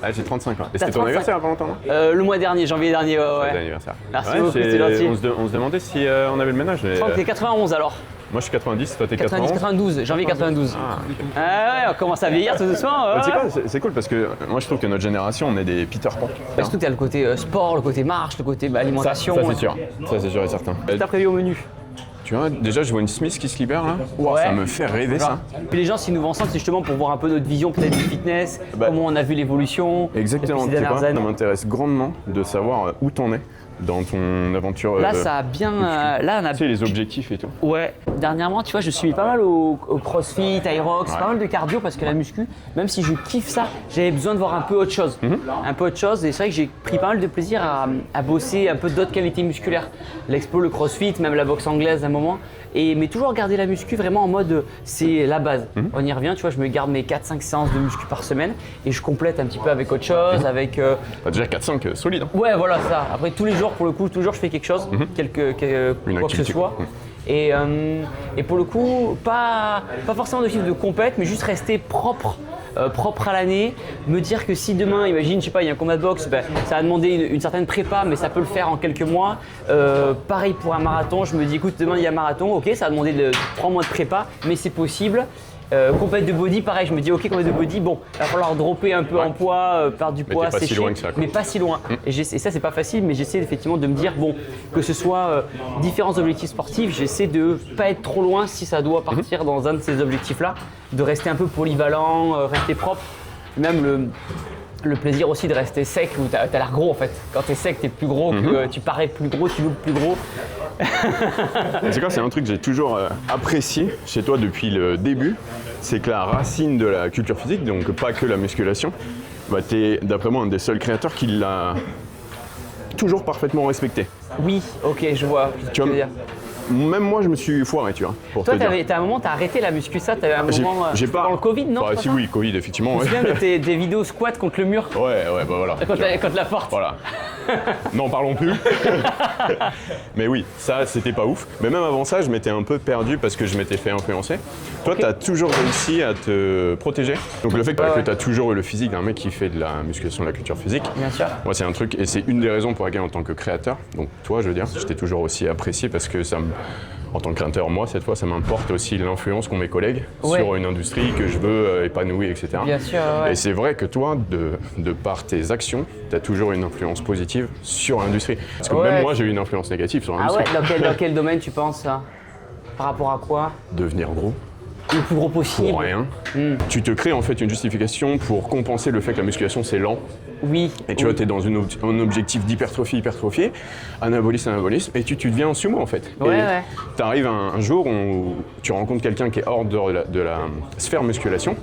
Ah, j'ai 35 ans. Et T'as c'était ton 35. anniversaire il y a pas longtemps, non? Le mois dernier, janvier dernier, ouais. Bon anniversaire. Merci beaucoup, c'est c'est- gentil. on se demandait si on avait le même âge. Mais, Je crois que t'es 91 alors. moi je suis 90, toi t'es 90, 91. 92, janvier 92. Ah, ok. Ah ouais, on commence à vieillir tout doucement. Bah, Ouais. tu sais quoi, c'est cool parce que moi je trouve que notre génération on est des Peter Pan. Surtout que t'as le côté sport, le côté marche, le côté alimentation. Ça c'est sûr, ça c'est sûr et certain. T'as prévu au menu. Tu vois, déjà je vois une Smith qui se libère là. Wow, Ouais. ça me fait rêver ça. Puis les gens, s'ils nous vendent ça, c'est justement pour voir un peu notre vision peut-être du fitness, Bah, comment on a vu l'évolution. Exactement, depuis ces tu sais quoi, dernières ça années. m'intéresse grandement de savoir où t'en es dans ton aventure. Là, ça a bien. Là, on a. Tu sais, les objectifs et tout. Ouais, dernièrement, tu vois, je suis mis pas mal au CrossFit, Aerox, Ouais. pas mal de cardio parce que la muscu, même si je kiffe ça, j'avais besoin de voir un peu autre chose. Un peu autre chose, et c'est vrai que j'ai pris pas mal de plaisir à bosser un peu d'autres qualités musculaires. L'expo, le CrossFit, même la boxe anglaise à un moment. Mais toujours garder la muscu vraiment en mode c'est la base. On y revient, tu vois, je me garde mes 4-5 séances de muscu par semaine et je complète un petit peu avec autre chose, avec. Bah, déjà 4-5 solide. Hein. Ouais, voilà ça. Après, tous les jours, pour le coup, toujours je fais quelque chose, Une quoi que ce activité. soit. Et pour le coup, pas forcément de type de compète, mais juste rester propre à l'année, me dire que si demain, imagine, je sais pas, il y a un combat de boxe, ben, ça va demander une certaine prépa, mais ça peut le faire en quelques mois. Pareil pour un marathon, je me dis, écoute, demain il y a un marathon, ok, ça va demander 3 mois de prépa, mais c'est possible. Compète de body, pareil, je me dis, ok, compète de body, bon, il va falloir dropper un peu en poids, perdre du Mais poids, t'es pas si sécher, loin que ça, quoi. mais pas si loin. Et ça, c'est pas facile, mais j'essaie effectivement de me dire, bon, que ce soit différents objectifs sportifs, j'essaie de pas être trop loin si ça doit partir dans un de ces objectifs-là, de rester un peu polyvalent, rester propre, même le plaisir aussi de rester sec, où t'as l'air gros en fait. Quand t'es sec, t'es plus gros, que tu parais plus gros, tu loupes plus gros. C'est quoi, c'est un truc que j'ai toujours apprécié chez toi depuis le début, c'est que la racine de la culture physique, donc pas que la musculation, bah, t'es d'après moi un des seuls créateurs qui l'a toujours parfaitement respecté. Oui, ok, je vois ce que tu veux dire. Même moi je me suis foiré, tu vois, pour Toi, te dire. t'as un moment, t'as arrêté la muscu, ça, t'avais un moment J'ai pas. pendant le Covid, non? Bah, c'est pas si ça oui, Covid effectivement. Je me Ouais, souviens de tes vidéos squat contre le mur, ouais, bah voilà. contre la porte. Voilà. N'en parlons plus. Mais oui, ça c'était pas ouf. Mais même avant ça, je m'étais un peu perdu parce que je m'étais fait influencer. Toi, tu as toujours réussi à te protéger. Donc le fait que Ouais. tu as toujours eu le physique d'un mec qui fait de la musculation, de la culture physique. Bien sûr. Moi, c'est un truc, et c'est une des raisons pour laquelle en tant que créateur, donc toi, je veux dire, je t'ai toujours aussi apprécié parce que en tant que créateur, moi, cette fois, ça m'importe aussi l'influence qu'ont mes collègues Ouais. sur une industrie que je veux épanouir, etc. Bien sûr, ouais. Et c'est vrai que toi, de par tes actions, tu as toujours une influence positive sur l'industrie. Parce que Ouais. même moi, j'ai eu une influence négative sur Ah l'industrie. ouais, dans quel domaine tu penses ça? Par rapport à quoi? Devenir gros, Le plus gros possible. pour rien. Tu te crées en fait une justification pour compenser le fait que la musculation, c'est lent. Oui. Et tu vois, tu es dans un objectif d'hypertrophie, anabolisme, et tu deviens en sumo en fait. Ouais, et ouais. tu arrives un jour où tu rencontres quelqu'un qui est hors de la sphère musculation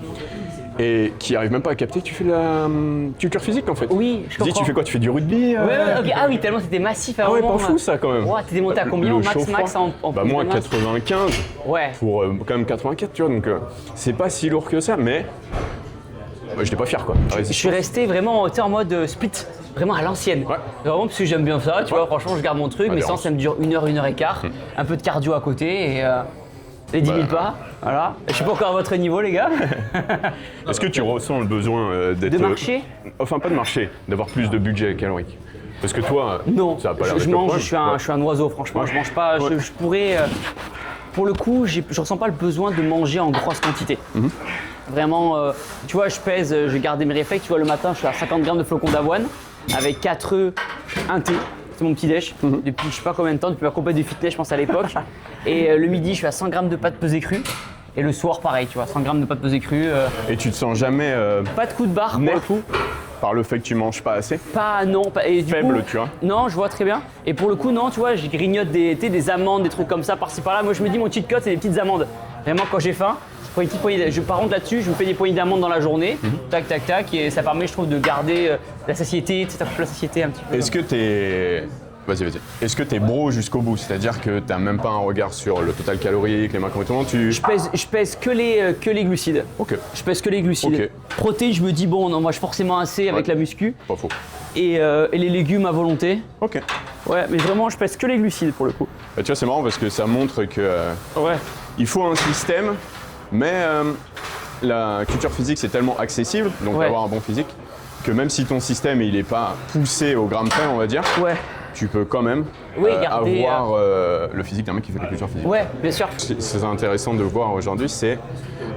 et qui arrive même pas à capter que tu fais de la culture physique en fait. Oui, je Tu dis, comprends. tu fais quoi? Tu fais du rugby Ouais, ok. Ah oui, tellement c'était massif à un Ah ouais, moment. pas fou ça quand même. Ouais, t'étais monté à combien Le au max chaud-froid. en Bah prise moi de masse 95 Ouais. pour quand même 84 tu vois, donc c'est pas si lourd que ça, mais j'étais pas fier quoi. Je suis resté vraiment tu sais, en mode split, vraiment à l'ancienne. Ouais. Vraiment parce que j'aime bien ça, tu vois, franchement je garde mon truc, mes Adhérence. séances ça me dure 1 heure et quart, un peu de cardio à côté et les 10 000 pas, voilà. Je suis pas encore à votre niveau les gars. Est-ce que tu ressens le besoin d'être. De marcher? Enfin, pas de marcher, d'avoir plus de budget calorique. Parce que toi, Non, ça a pas l'air je d'être le mange, problème. je suis un oiseau franchement, je mange pas, Ouais. je pourrais, pour le coup, je ressens pas le besoin de manger en grosse quantité. Vraiment, tu vois, je pèse, j'ai gardé mes réflexes, tu vois, le matin, je suis à 50 grammes de flocons d'avoine avec 4 œufs, un thé. C'est mon petit déj depuis je sais pas combien de temps, depuis ma compète de fitness, je pense à l'époque. Et le midi, je suis à 100 grammes de pâtes pesées crues. Et le soir, pareil, tu vois, 100 grammes de pâtes pesées crues. Et tu te sens jamais Pas de coup de barre pour le coup. par le fait que tu manges pas assez. Pas, non, pas, et du Faible, coup, tu vois. Non, je vois très bien. Et pour le coup, non, tu vois, je grignote des amandes, des trucs comme ça, par-ci par-là. Moi, je me dis, mon cheat code, c'est des petites amandes. Vraiment, quand j'ai faim, je prends une petite poignée. Par contre, là-dessus, je me fais des poignées d'amandes dans la journée. Tac, tac, tac. Et ça permet, je trouve, de garder la satiété, tu sais, la satiété un petit peu. Est-ce que t'es. Vas-y. Est-ce que t'es bro jusqu'au bout? C'est-à-dire que t'as même pas un regard sur le total calorique, les macros, tu. Je pèse que les glucides. Ok, Je pèse que les glucides. Ok. Protéines, je me dis, bon, on en mange forcément assez avec Ouais. la muscu. pas faux. Et les légumes à volonté. Ok. Ouais, mais vraiment, je pèse que les glucides pour le coup. Bah, tu vois, c'est marrant parce que ça montre que Ouais. il faut un système, mais la culture physique c'est tellement accessible, donc Ouais. d'avoir un bon physique, que même si ton système il est pas poussé au gramme près, on va dire, Ouais. tu peux quand même Oui, garder, avoir le physique d'un mec qui fait de la culture physique. Ouais, bien sûr. C'est intéressant de voir aujourd'hui, c'est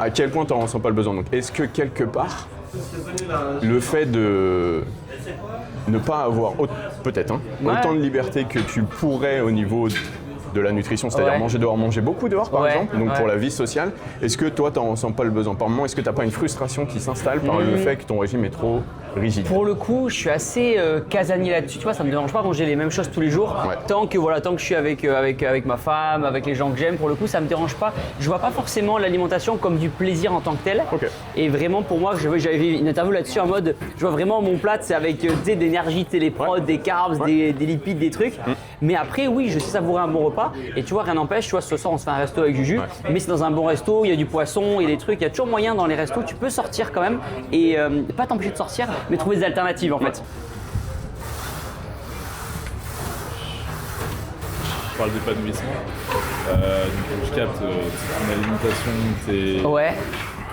à quel point tu n'en ressens pas le besoin. Donc, est-ce que quelque part, le fait de ne pas avoir peut-être Ouais. autant de liberté que tu pourrais au niveau de la nutrition, c'est-à-dire Ouais. manger beaucoup dehors par Ouais, exemple, donc ouais. pour la vie sociale, est-ce que toi, tu n'en ressens pas le besoin? Par moment, est-ce que tu n'as pas une frustration qui s'installe par le fait que ton régime est trop rigide? Pour le coup, je suis assez casanier là-dessus. Tu vois, ça me dérange pas manger les mêmes choses tous les jours. Ouais. Tant que je suis avec ma femme, avec les gens que j'aime, pour le coup, ça me dérange pas. Je vois pas forcément l'alimentation comme du plaisir en tant que tel. Ok. Et vraiment, pour moi, j'avais vu une interview là-dessus en mode, je vois vraiment mon plat, c'est avec tu sais, de l'énergie, tu sais, les prods, des carbs, des lipides, des trucs. Mais après, oui, je sais savourer un bon repas. Et tu vois, rien n'empêche, tu vois, ce soir, on se fait un resto avec Juju. Mais c'est dans un bon resto, il y a du poisson, il y a des trucs, il y a toujours moyen dans les restos, tu peux sortir quand même et pas t'empêcher de sortir, mais trouver des alternatives en fait. Je parle d'épanouissement. Donc je capte ton alimentation, Ouais.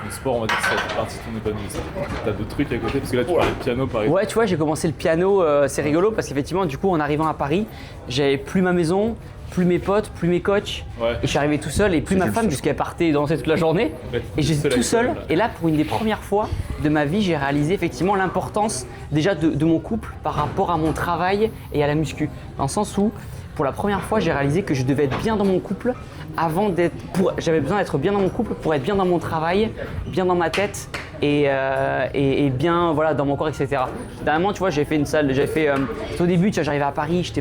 ton sport, on va dire que ça fait partie de ton épanouissement. T'as d'autres trucs à côté, parce que là tu parlais de piano par exemple. Ouais, tu vois, j'ai commencé le piano, c'est rigolo parce qu'effectivement, du coup, en arrivant à Paris, j'avais plus ma maison, plus mes potes, plus mes coachs. Ouais. Et je suis arrivé tout seul et plus ma femme, puisqu'elle partait danser toute la journée. Ouais, Et j'étais seul tout avec seul. toi, là. Et là, pour une des premières fois de ma vie, j'ai réalisé effectivement l'importance déjà de mon couple par rapport à mon travail et à la muscu. Dans le sens où, pour la première fois, j'ai réalisé que je devais être bien dans mon couple avant d'être. J'avais besoin d'être bien dans mon couple pour être bien dans mon travail, bien dans ma tête et bien voilà, dans mon corps, etc. Dernièrement, tu vois, j'ai fait une salle. Au début, tu vois, j'arrivais à Paris,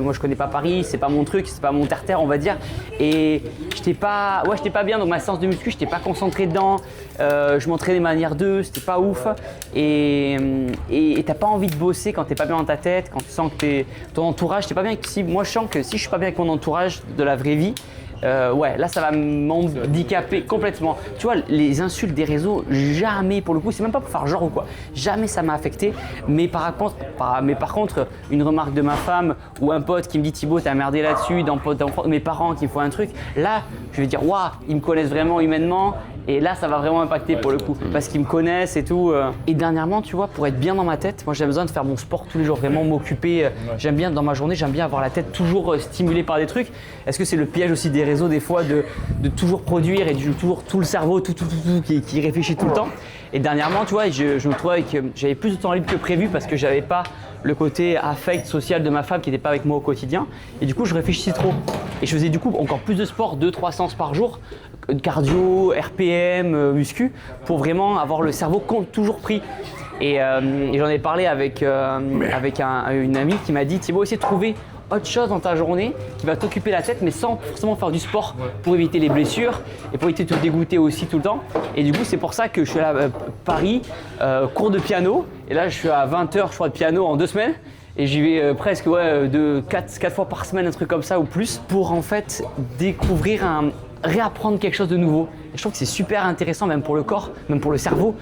moi je connais pas Paris, c'est pas mon truc, c'est pas mon terre-terre, on va dire. Et j'étais pas bien dans ma séance de muscu, j'étais pas concentré dedans. Je m'entraînais de manière 2, c'était pas ouf. Et t'as pas envie de bosser quand t'es pas bien dans ta tête, quand tu sens que ton entourage, t'es pas bien. Moi, je sens que si je suis pas bien avec mon entourage de la vraie vie, ouais, là ça va m'handicaper complètement. Tu vois, les insultes des réseaux, jamais, pour le coup, c'est même pas pour faire genre ou quoi, jamais ça m'a affecté. Mais par contre, une remarque de ma femme ou un pote qui me dit Thibaut, t'as merdé là-dessus, dans mes parents qui me font un truc, là je vais dire waouh, ils me connaissent vraiment humainement. Et là, ça va vraiment impacter pour le coup, parce qu'ils me connaissent et tout. Et dernièrement, tu vois, pour être bien dans ma tête, moi j'ai besoin de faire mon sport tous les jours, vraiment m'occuper. J'aime bien dans ma journée, j'aime bien avoir la tête toujours stimulée par des trucs. Est-ce que c'est le piège aussi des réseaux des fois de toujours produire et toujours tout le cerveau, tout qui réfléchit tout le temps? Et dernièrement, tu vois, je me trouvais que j'avais plus de temps libre que prévu parce que j'avais pas le côté affect social de ma femme qui n'était pas avec moi au quotidien. Et du coup, je réfléchissais trop. Et je faisais du coup encore plus de sport, 200-300 séances par jour, cardio, RPM, muscu, pour vraiment avoir le cerveau toujours pris. Et j'en ai parlé avec une amie qui m'a dit Thibaut, essaie de trouver autre chose dans ta journée qui va t'occuper la tête, mais sans forcément faire du sport pour éviter les blessures et pour éviter de te dégoûter aussi tout le temps. Et du coup, c'est pour ça que je suis à Paris, cours de piano. Et là, je suis à 20 heures, je crois, de piano en 2 semaines. Et j'y vais presque 4 fois par semaine, un truc comme ça ou plus, pour en fait découvrir réapprendre quelque chose de nouveau. Et je trouve que c'est super intéressant, même pour le corps, même pour le cerveau,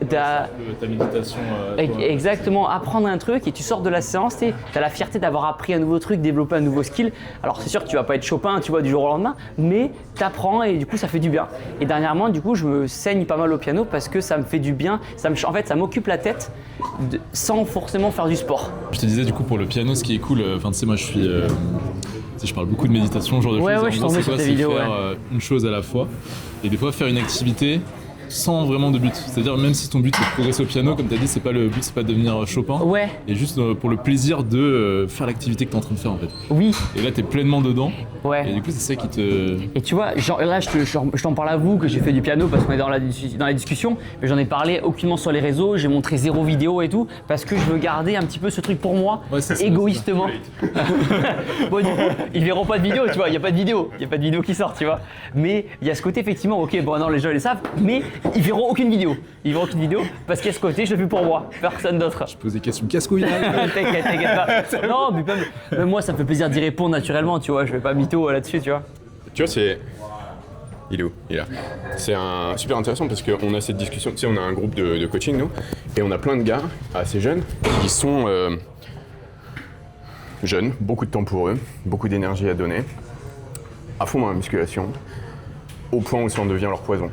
Ta méditation. exactement, apprendre un truc et tu sors de la séance, tu as la fierté d'avoir appris un nouveau truc, développé un nouveau skill. Alors c'est sûr que tu vas pas être Chopin, tu vois, du jour au lendemain, mais tu apprends et du coup ça fait du bien. Et dernièrement, du coup, je me saigne pas mal au piano parce que ça me fait du bien, en fait ça m'occupe la tête sans forcément faire du sport. Je te disais du coup pour le piano, ce qui est cool, enfin tu sais moi je suis... je parle beaucoup de méditation, ce genre de choses. Ouais, je t'en mets sur tes vidéos. Faire une chose à la fois et des fois faire une activité sans vraiment de but. C'est-à-dire même si ton but c'est de progresser au piano, comme tu as dit, le but c'est pas de devenir Chopin. Ouais. Et juste pour le plaisir de faire l'activité que tu es en train de faire en fait. Oui. Et là tu es pleinement dedans. Ouais. Et du coup c'est ça qui te... Et tu vois, là je t'en parle à vous que j'ai fait du piano parce qu'on est dans la discussion, mais j'en ai parlé aucunement sur les réseaux, j'ai montré 0 vidéo et tout, parce que je veux garder un petit peu ce truc pour moi, égoïstement. Bon du coup, ils verront pas de vidéo, tu vois, il n'y a pas de vidéo qui sort, tu vois. Mais il y a ce côté effectivement, ok, bon non les gens ils le savent, mais ils verront aucune vidéo. Parce qu'il y a ce côté, je le fais pour moi, personne d'autre. Je pose des questions casse-couilles. T'inquiète pas. Non, mais même moi ça me fait plaisir d'y répondre naturellement, tu vois, je vais pas mytho là-dessus, tu vois. Tu vois, il est où? Il est là. C'est super intéressant parce qu'on a cette discussion, tu sais, on a un groupe de coaching, nous, et on a plein de gars assez jeunes qui sont jeunes, beaucoup de temps pour eux, beaucoup d'énergie à donner, à fond dans la musculation, au point où ça en devient leur poison.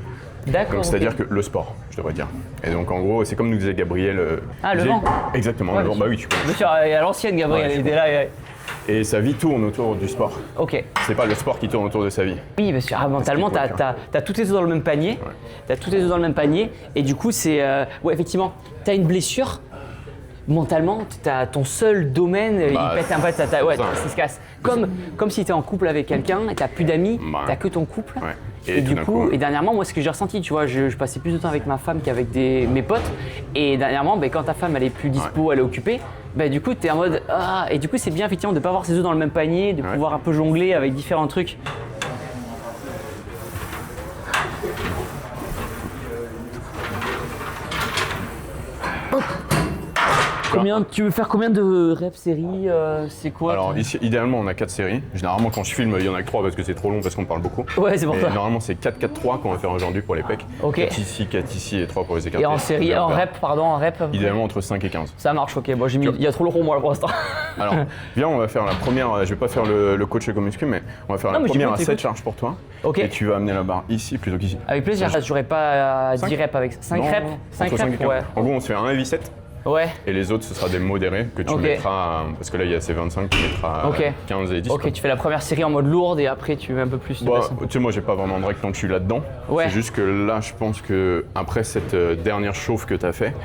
D'accord. Donc c'est-à-dire que le sport, je devrais dire. Et donc en gros, c'est comme nous disait Gabriel. Ah, le disait- vent. Exactement, Ouais, le vent. bien Bah oui, tu connais. Bien sûr, à l'ancienne, Gabriel, Ouais, elle je était là. Et sa vie tourne autour du sport. Ok. C'est pas le sport qui tourne autour de sa vie. Oui, parce que mentalement, qu'il tu faut as toutes les œufs dans le même panier. Tu as toutes les œufs dans le même panier. Et du coup, c'est. Ouais, effectivement, tu as une blessure. Mentalement, ton seul domaine, Bah, il pète un peu, ça ça. se casse. Comme si tu es en couple avec quelqu'un et tu plus d'amis, Bah, tu que ton couple. Ouais. Et tout du d'un coup, et dernièrement, moi, ce que j'ai ressenti, tu vois, je passais plus de temps avec ma femme qu'avec mes potes. Et dernièrement, quand ta femme, elle est plus dispo, elle est occupée, du coup, tu es en mode ah. Et du coup, c'est bien effectivement de ne pas avoir ses œufs dans le même panier, de pouvoir un peu jongler avec différents trucs. Tu veux faire combien de reps séries c'est quoi Alors ici, idéalement, on a 4 séries. Généralement, quand je filme, il y en a que 3 parce que c'est trop long, parce qu'on parle beaucoup. Ouais, c'est pour Mais ça. normalement, c'est 4-4-3 qu'on va faire aujourd'hui pour les pecs. Ok. 4 ici, 4 ici et 3 pour les écartés. Et en série, en rep, à peu près. Idéalement entre 5 et 15. Ça marche, ok. Bon, il y a trop long pour moi là, pour l'instant. Alors, viens, on va faire la première. Je vais pas faire le coach Ecomuscu, mais on va faire Non, la mais première à j'écoute, 7 j'écoute. charges pour toi. Ok. Et tu vas amener la barre ici plutôt qu'ici. Avec plaisir, j'aurais pas 10 Cinq reps avec 5 Non, reps. non, 5 entre 5 et reps, 15. ouais. En gros, on se fait un heavy set. Ouais. Et les autres, ce sera des modérés que tu Ok. mettras. Parce que là, il y a ces 25, tu mettras Ok. 15 et 10. quoi. Ok, tu fais la première série en mode lourde et après tu mets un peu plus de Bah, bassin. tu sais, moi j'ai pas vraiment de règle tant que je suis là-dedans. Ouais. C'est juste que là, je pense que après cette dernière chauffe que tu as fait,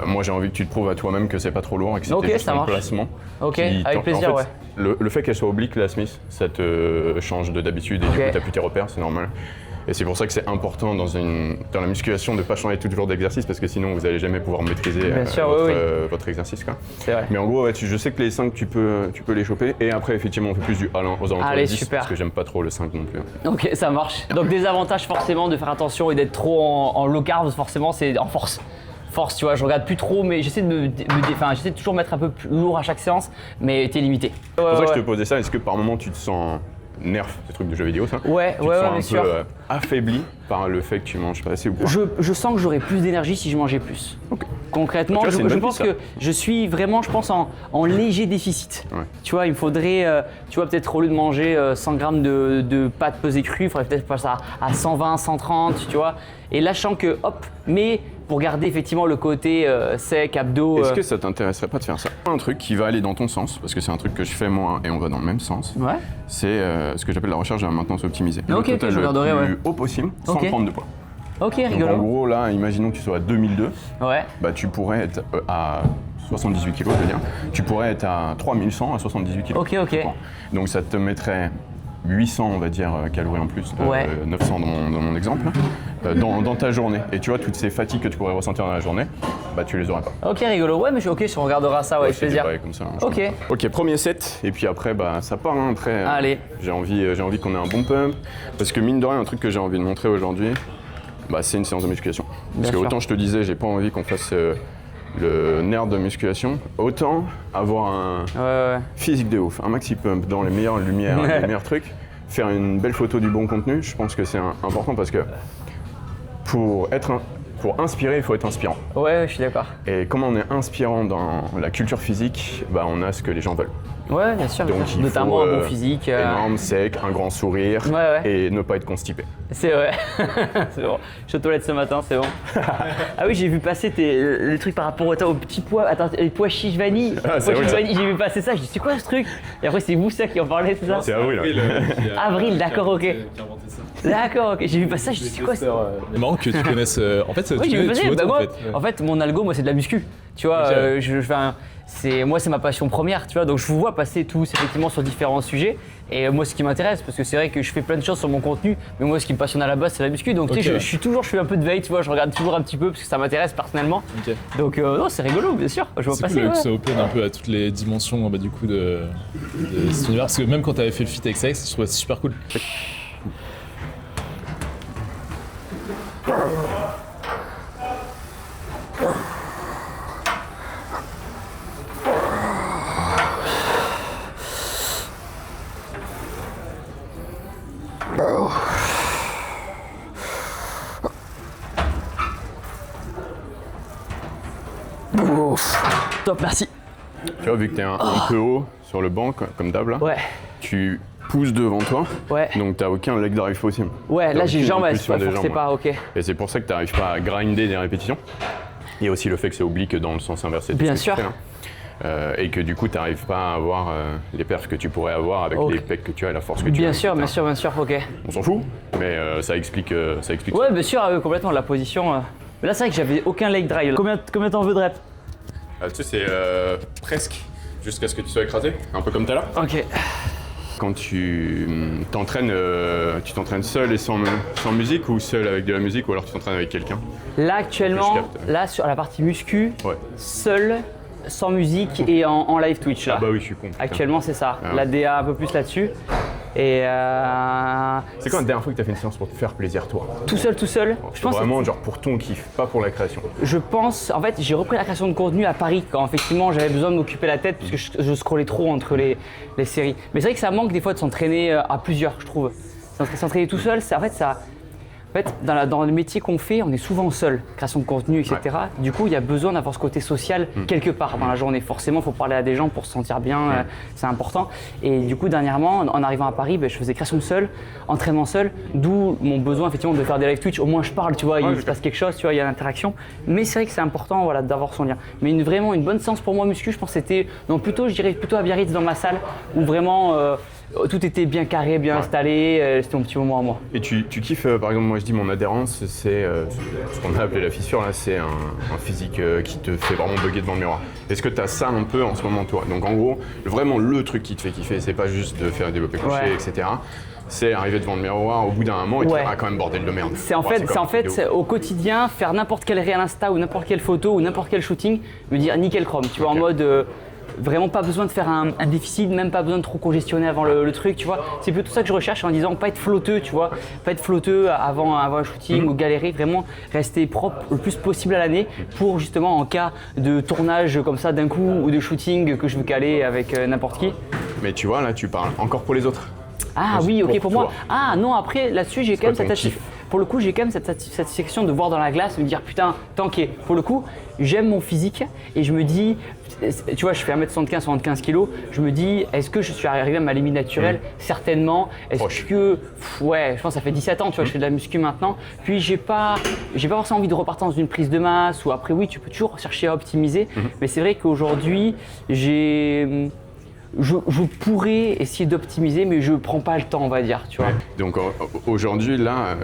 moi j'ai envie que tu te prouves à toi-même que c'est pas trop lourd et que c'était Ok, juste ça un marche. placement. Ok, qui avec t'en- plaisir, en fait, le fait qu'elle soit oblique, la Smith, ça te change d'habitude et du Ok. coup t'as plus tes repères, c'est normal. Et c'est pour ça que c'est important dans la musculation de ne pas changer tout jour d'exercice parce que sinon vous n'allez jamais pouvoir maîtriser Bien sûr, votre, oui. votre exercice. Quoi. C'est vrai. Mais en gros, je sais que les 5 tu peux les choper et après effectivement on fait plus du aux alentours Allez, de 10 super. parce que j'aime pas trop le 5 non plus. Ok, ça marche. Donc des avantages forcément de faire attention et d'être trop en low carb, forcément c'est en force. Force, tu vois, je regarde plus trop, mais j'essaie j'essaie de toujours mettre un peu plus lourd à chaque séance, mais t'es limité. C'est pour ça que je te posais ça, est-ce que par moment tu te sens nerf, ces trucs de jeux vidéo ça Ouais, Tu te ouais, sens bien un peu sûr. affaibli par le fait que tu manges pas assez ou quoi Je sens que j'aurais plus d'énergie si je mangeais plus. Ok. Concrètement, Tu vois, c'est une je bonne pense piste, que je suis vraiment, en léger déficit. Ouais. Tu vois, il me faudrait, tu vois, peut-être au lieu de manger 100 grammes de pâtes pesées crues, il faudrait peut-être passer à 120, 130, tu vois. Et lâchant que, hop, mais pour garder effectivement le côté sec, abdos. Est-ce que ça t'intéresserait pas de faire ça? Un truc qui va aller dans ton sens, parce que c'est un truc que je fais moi et on va dans le même sens, Ouais. c'est ce que j'appelle la recherche de la maintenance optimisée. Ok, Le ok, total je regarderai, le ouais. plus haut possible sans Ok. prendre de poids. Ok, Donc en rigolo. gros là, imaginons que tu sois à 2002, Ouais. bah tu pourrais être à 78 kg, je veux dire. Tu pourrais être à 3100 à 78 kg. Ok, ok. Donc ça te mettrait 800, on va dire, calories en plus, Ouais. 900 dans mon exemple, dans ta journée. Et tu vois, toutes ces fatigues que tu pourrais ressentir dans la journée, bah tu les aurais pas. Ok, rigolo. Ouais, mais ok, on regardera ça, ouais, avec C'est plaisir. pareil comme ça. Hein, je Ok. comprends. Ok, premier set, et puis après, bah ça part. Hein, après, Allez. j'ai envie qu'on ait un bon pump, parce que mine de rien, un truc que j'ai envie de montrer aujourd'hui, bah, c'est une séance de musculation. Parce que sûr. autant je te disais, j'ai pas envie qu'on fasse le nerf de musculation, autant avoir un Ouais. physique de ouf, un maxi pump dans les meilleures lumières, les meilleurs trucs, faire une belle photo du bon contenu, je pense que c'est important parce que pour inspirer, il faut être inspirant. Ouais, je suis d'accord. Et comme on est inspirant dans la culture physique, bah, on a ce que les gens veulent. Ouais, bien sûr. Donc il Notamment faut, un bon physique. énorme, sec, un grand sourire Ouais. et ne pas être constipé. C'est vrai. C'est bon. Je suis aux toilettes ce matin, c'est bon. Ah oui, j'ai vu passer les trucs par rapport aux petits pois. Attends, les pois chiches vanille. Ah, c'est Pois vrai, chiches ça. vanille, j'ai vu passer ça. Je dis, c'est quoi ce truc? Et après, c'est vous ça qui en parlait, c'est ça? C'est avril. Avril, d'accord, ok. Qui a inventé ça. D'accord, ok. J'ai vu passer ça. Je dis, c'est quoi ça? C'est marrant que tu connaisses. En fait, Oui, j'ai vu passer. tu Bah, vois, moi, en fait, mon algo, moi, c'est de la muscu. Tu vois, Ok. moi, c'est ma passion première. Tu vois, donc je vous vois passer tous effectivement sur différents sujets. Et moi, ce qui m'intéresse, parce que c'est vrai que je fais plein de choses sur mon contenu, mais moi, ce qui me passionne à la base, c'est la muscu. Donc, tu sais, Ok. je fais un peu de veille. Tu vois, je regarde toujours un petit peu parce que ça m'intéresse personnellement. Ok. Donc, non, c'est rigolo, bien sûr. Je vois C'est passer. cool Ouais. que ça open un peu à toutes les dimensions du coup de cet univers. Parce que même quand tu avais fait le fit avec Sex, je trouvais ça super cool. Top, merci. Tu vois, vu que tu es un peu haut sur le banc, comme d'hab là, Ouais. tu pousse devant toi. Ouais. Donc t'as aucun leg drive possible. Ouais, là j'ai aucune jambes, impulsion c'est des forcé jambes, pas, ok. Et c'est pour ça que tu n'arrives pas à grinder des répétitions. Il y a aussi le fait que c'est oblique dans le sens inversé de Bien ce que tu sûr. fais, hein. Et que du coup, tu n'arrives pas à avoir les perfs que tu pourrais avoir avec Ok. les pecs que tu as et la force que tu as. Bien sûr, etc. bien sûr, ok. On s'en fout, mais ça explique Ouais, bien sûr, complètement, la position. Mais là, c'est vrai que j'avais aucun leg drive. Combien t'en veux de reps? Tu sais, c'est presque jusqu'à ce que tu sois écrasé, un peu comme t'as là. Ok. Quand tu t'entraînes seul et sans musique ou seul avec de la musique ou alors tu t'entraînes avec quelqu'un? Là, actuellement, Que je capte. là, sur la partie muscu, Ouais. seul, sans musique et en live Twitch, là. Ah bah oui, je suis con. putain. Actuellement, c'est ça. Ah ouais. La DA un peu plus là-dessus. Et C'est quand la dernière fois que tu as fait une séance pour te faire plaisir, toi? tout seul, je pense. Vraiment, genre pour ton kiff, pas pour la création. Je pense, en fait, j'ai repris la création de contenu à Paris quand effectivement j'avais besoin de m'occuper la tête parce que je scrollais trop entre les séries. Mais c'est vrai que ça manque des fois de s'entraîner à plusieurs, je trouve. S'entraîner tout seul, dans le métier qu'on fait, on est souvent seul, création de contenu, etc. Ouais. Du coup, il y a besoin d'avoir ce côté social quelque part dans la journée. Forcément, il faut parler à des gens pour se sentir bien, c'est important. Et du coup, dernièrement, en arrivant à Paris, je faisais création seule, entraînement seul, d'où mon besoin effectivement de faire des live Twitch. Au moins, je parle, tu vois, il se passe quelque chose, tu vois, il y a l'interaction. Mais c'est vrai que c'est important, voilà, d'avoir son lien. Mais vraiment une bonne séance pour moi muscu, je pense, c'était, je dirais plutôt à Biarritz dans ma salle où vraiment tout était bien carré, bien installé. C'était mon petit moment à moi. Et tu kiffes, par exemple, moi je dis mon adhérence, c'est ce qu'on a appelé la fissure, là, c'est un physique qui te fait vraiment bugger devant le miroir. Est-ce que tu as ça un peu en ce moment, toi? Donc en gros, vraiment le truc qui te fait kiffer, c'est pas juste de faire un développé couché, Ouais. etc. C'est arriver devant le miroir au bout d'un moment et te Ouais. dire, ah, quand même, bordel de merde. C'est en Ouais, fait, comme vidéo. au quotidien, faire n'importe quel réel Insta ou n'importe quelle photo ou n'importe quel shooting, me dire nickel chrome, tu vois, en Ok. mode vraiment pas besoin de faire un déficit, même pas besoin de trop congestionner avant le truc, tu vois. C'est plutôt ça que je recherche en disant pas être flotteux, tu vois, pas être flotteux avant un shooting ou galérer, vraiment rester propre le plus possible à l'année pour justement en cas de tournage comme ça d'un coup ou de shooting que je veux caler avec n'importe qui. Mais tu vois, là, tu parles encore pour les autres. Ah Moi, oui, ok, pour pour moi. toi. Ah non, après, là-dessus, j'ai quand même quoi ton cette kiff? Pour le coup, j'ai quand même cette satisfaction de voir dans la glace, me dire putain, tanké. Pour le coup, j'aime mon physique et je me dis, tu vois, je fais 1m75, 75 kg, je me dis, est-ce que je suis arrivé à ma limite naturelle? Certainement. Est-ce Proche. que, ouais, je pense que ça fait 17 ans, tu vois, je fais de la muscu maintenant. Puis j'ai pas forcément envie de repartir dans une prise de masse ou après, oui, tu peux toujours chercher à optimiser. Mais c'est vrai qu'aujourd'hui, je pourrais essayer d'optimiser, mais je prends pas le temps, on va dire, tu vois. Donc aujourd'hui, là,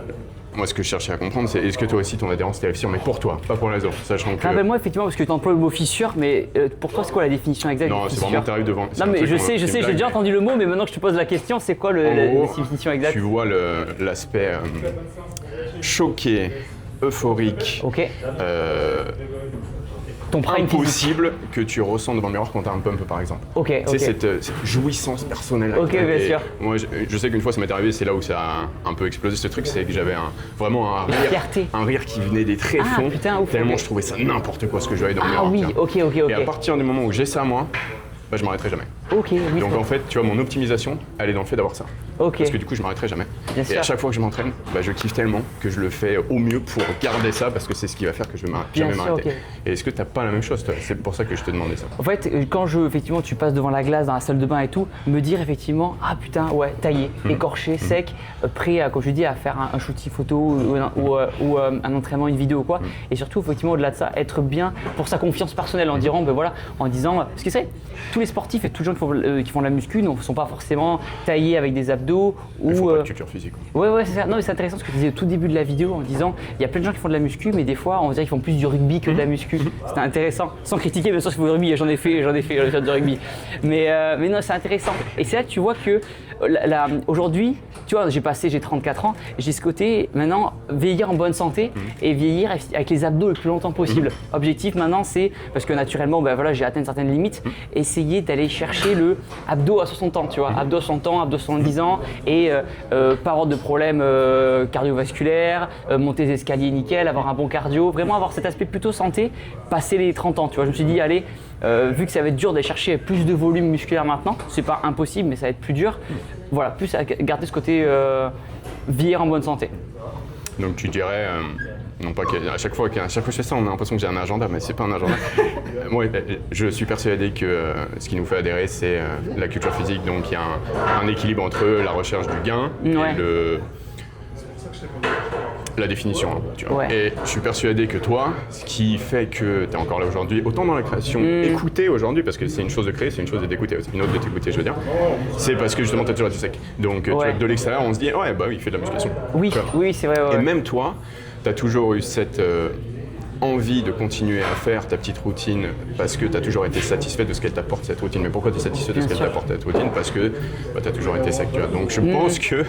moi, ce que je cherchais à comprendre, c'est est-ce que toi aussi, ton adhérence, t'es la fissure, mais pour toi, pas pour les autres, sachant que… Rappelle-moi effectivement, parce que tu emploies le mot fissure, mais pour toi, c'est quoi la définition exacte Non, de c'est fissure? vraiment t'arrives devant… c'est Non, un mais truc je qu'on- sais, c'est une j'ai blague, déjà mais entendu le mot, mais maintenant que je te pose la question, c'est quoi en la gros, définition exacte? Tu vois l'aspect choqué, euphorique, Ok. Ton prime physique. impossible que tu ressens devant le miroir quand t'as un pump, par exemple. Ok, Tu sais, ok. cette jouissance personnelle. Ok, avec- bien et sûr. Moi, je sais qu'une fois, ça m'est arrivé, c'est là où ça a un peu explosé ce truc, c'est que j'avais vraiment un La rire, fierté. un rire qui venait des tréfonds, putain, ouf, tellement ok. je trouvais ça n'importe quoi ce que je voyais dans le Ah miroir. oui, tu vois. ok. Et à partir du moment où j'ai ça, moi, je m'arrêterai jamais. Ok, oui. Donc en fait, tu vois, mon optimisation, elle est dans le fait d'avoir ça. Ok. Parce que du coup, je m'arrêterai jamais. Bien Et sûr. à chaque fois que je m'entraîne, je kiffe tellement que je le fais au mieux pour garder ça parce que c'est ce qui va faire que je vais Bien jamais sûr, m'arrêter. ok. Et est-ce que t'as pas la même chose, toi? C'est pour ça que je te demandais ça. En fait, quand effectivement, tu passes devant la glace dans la salle de bain et tout, me dire effectivement, ah putain, ouais, taillé, écorché, sec, prêt à, comme je dis, à faire un shooting photo ou un entraînement, une vidéo ou quoi. Et surtout, effectivement, au-delà de ça, être bien pour sa confiance personnelle en disant, en disant, parce que c'est tous les sportifs et tous les gens qui font de la muscu ne sont pas forcément taillés avec des abdos Il faut ou pas de culture physique. Ouais, c'est ça. Non, mais c'est intéressant ce que tu disais au tout début de la vidéo en disant il y a plein de gens qui font de la muscu, mais des fois on dirait qu'ils font plus du rugby que de la muscu. C'était intéressant, sans critiquer bien sûr ce qu'il faut du rugby, j'en ai fait du rugby. Mais non, c'est intéressant. Et c'est là que tu vois que aujourd'hui, tu vois, j'ai 34 ans, j'ai ce côté maintenant vieillir en bonne santé et vieillir avec les abdos le plus longtemps possible. Objectif maintenant, c'est parce que naturellement, j'ai atteint certaines limites, essayer d'aller chercher le abdos à 60 ans, tu vois, abdos à 60 ans, abdos à 70 ans et pas avoir de problèmes cardiovasculaires, monter les escaliers nickel, avoir un bon cardio, vraiment avoir cet aspect plutôt santé, passer les 30 ans, tu vois. Je me suis dit, allez, vu que ça va être dur d'aller chercher plus de volume musculaire maintenant, c'est pas impossible, mais ça va être plus dur. Voilà, plus à garder ce côté vieillir en bonne santé. Donc tu dirais, non pas qu'à chaque fois que je fais ça, on a l'impression que j'ai un agenda, mais c'est pas un agenda. Moi, je suis persuadé que ce qui nous fait adhérer, c'est la culture physique. Donc il y a un équilibre entre la recherche du gain et la définition. Hein, tu vois. Ouais. Et je suis persuadé que toi, ce qui fait que tu es encore là aujourd'hui, autant dans la création, écouter aujourd'hui, parce que c'est une chose de créer, c'est une chose d'écouter, c'est une autre de t'écouter, je veux dire, c'est parce que justement tu as toujours été sec. Donc tu vois, de l'extérieur, on se dit, ouais, bah oui, il fait de la musculation. Oui, oui, c'est vrai. Ouais. Et même toi, tu as toujours eu cette envie de continuer à faire ta petite routine parce que tu as toujours été satisfait de ce qu'elle t'apporte cette routine. Mais pourquoi tu es satisfait de ce qu'elle t'apporte cette routine? Parce que tu as toujours été sec. Donc je pense que,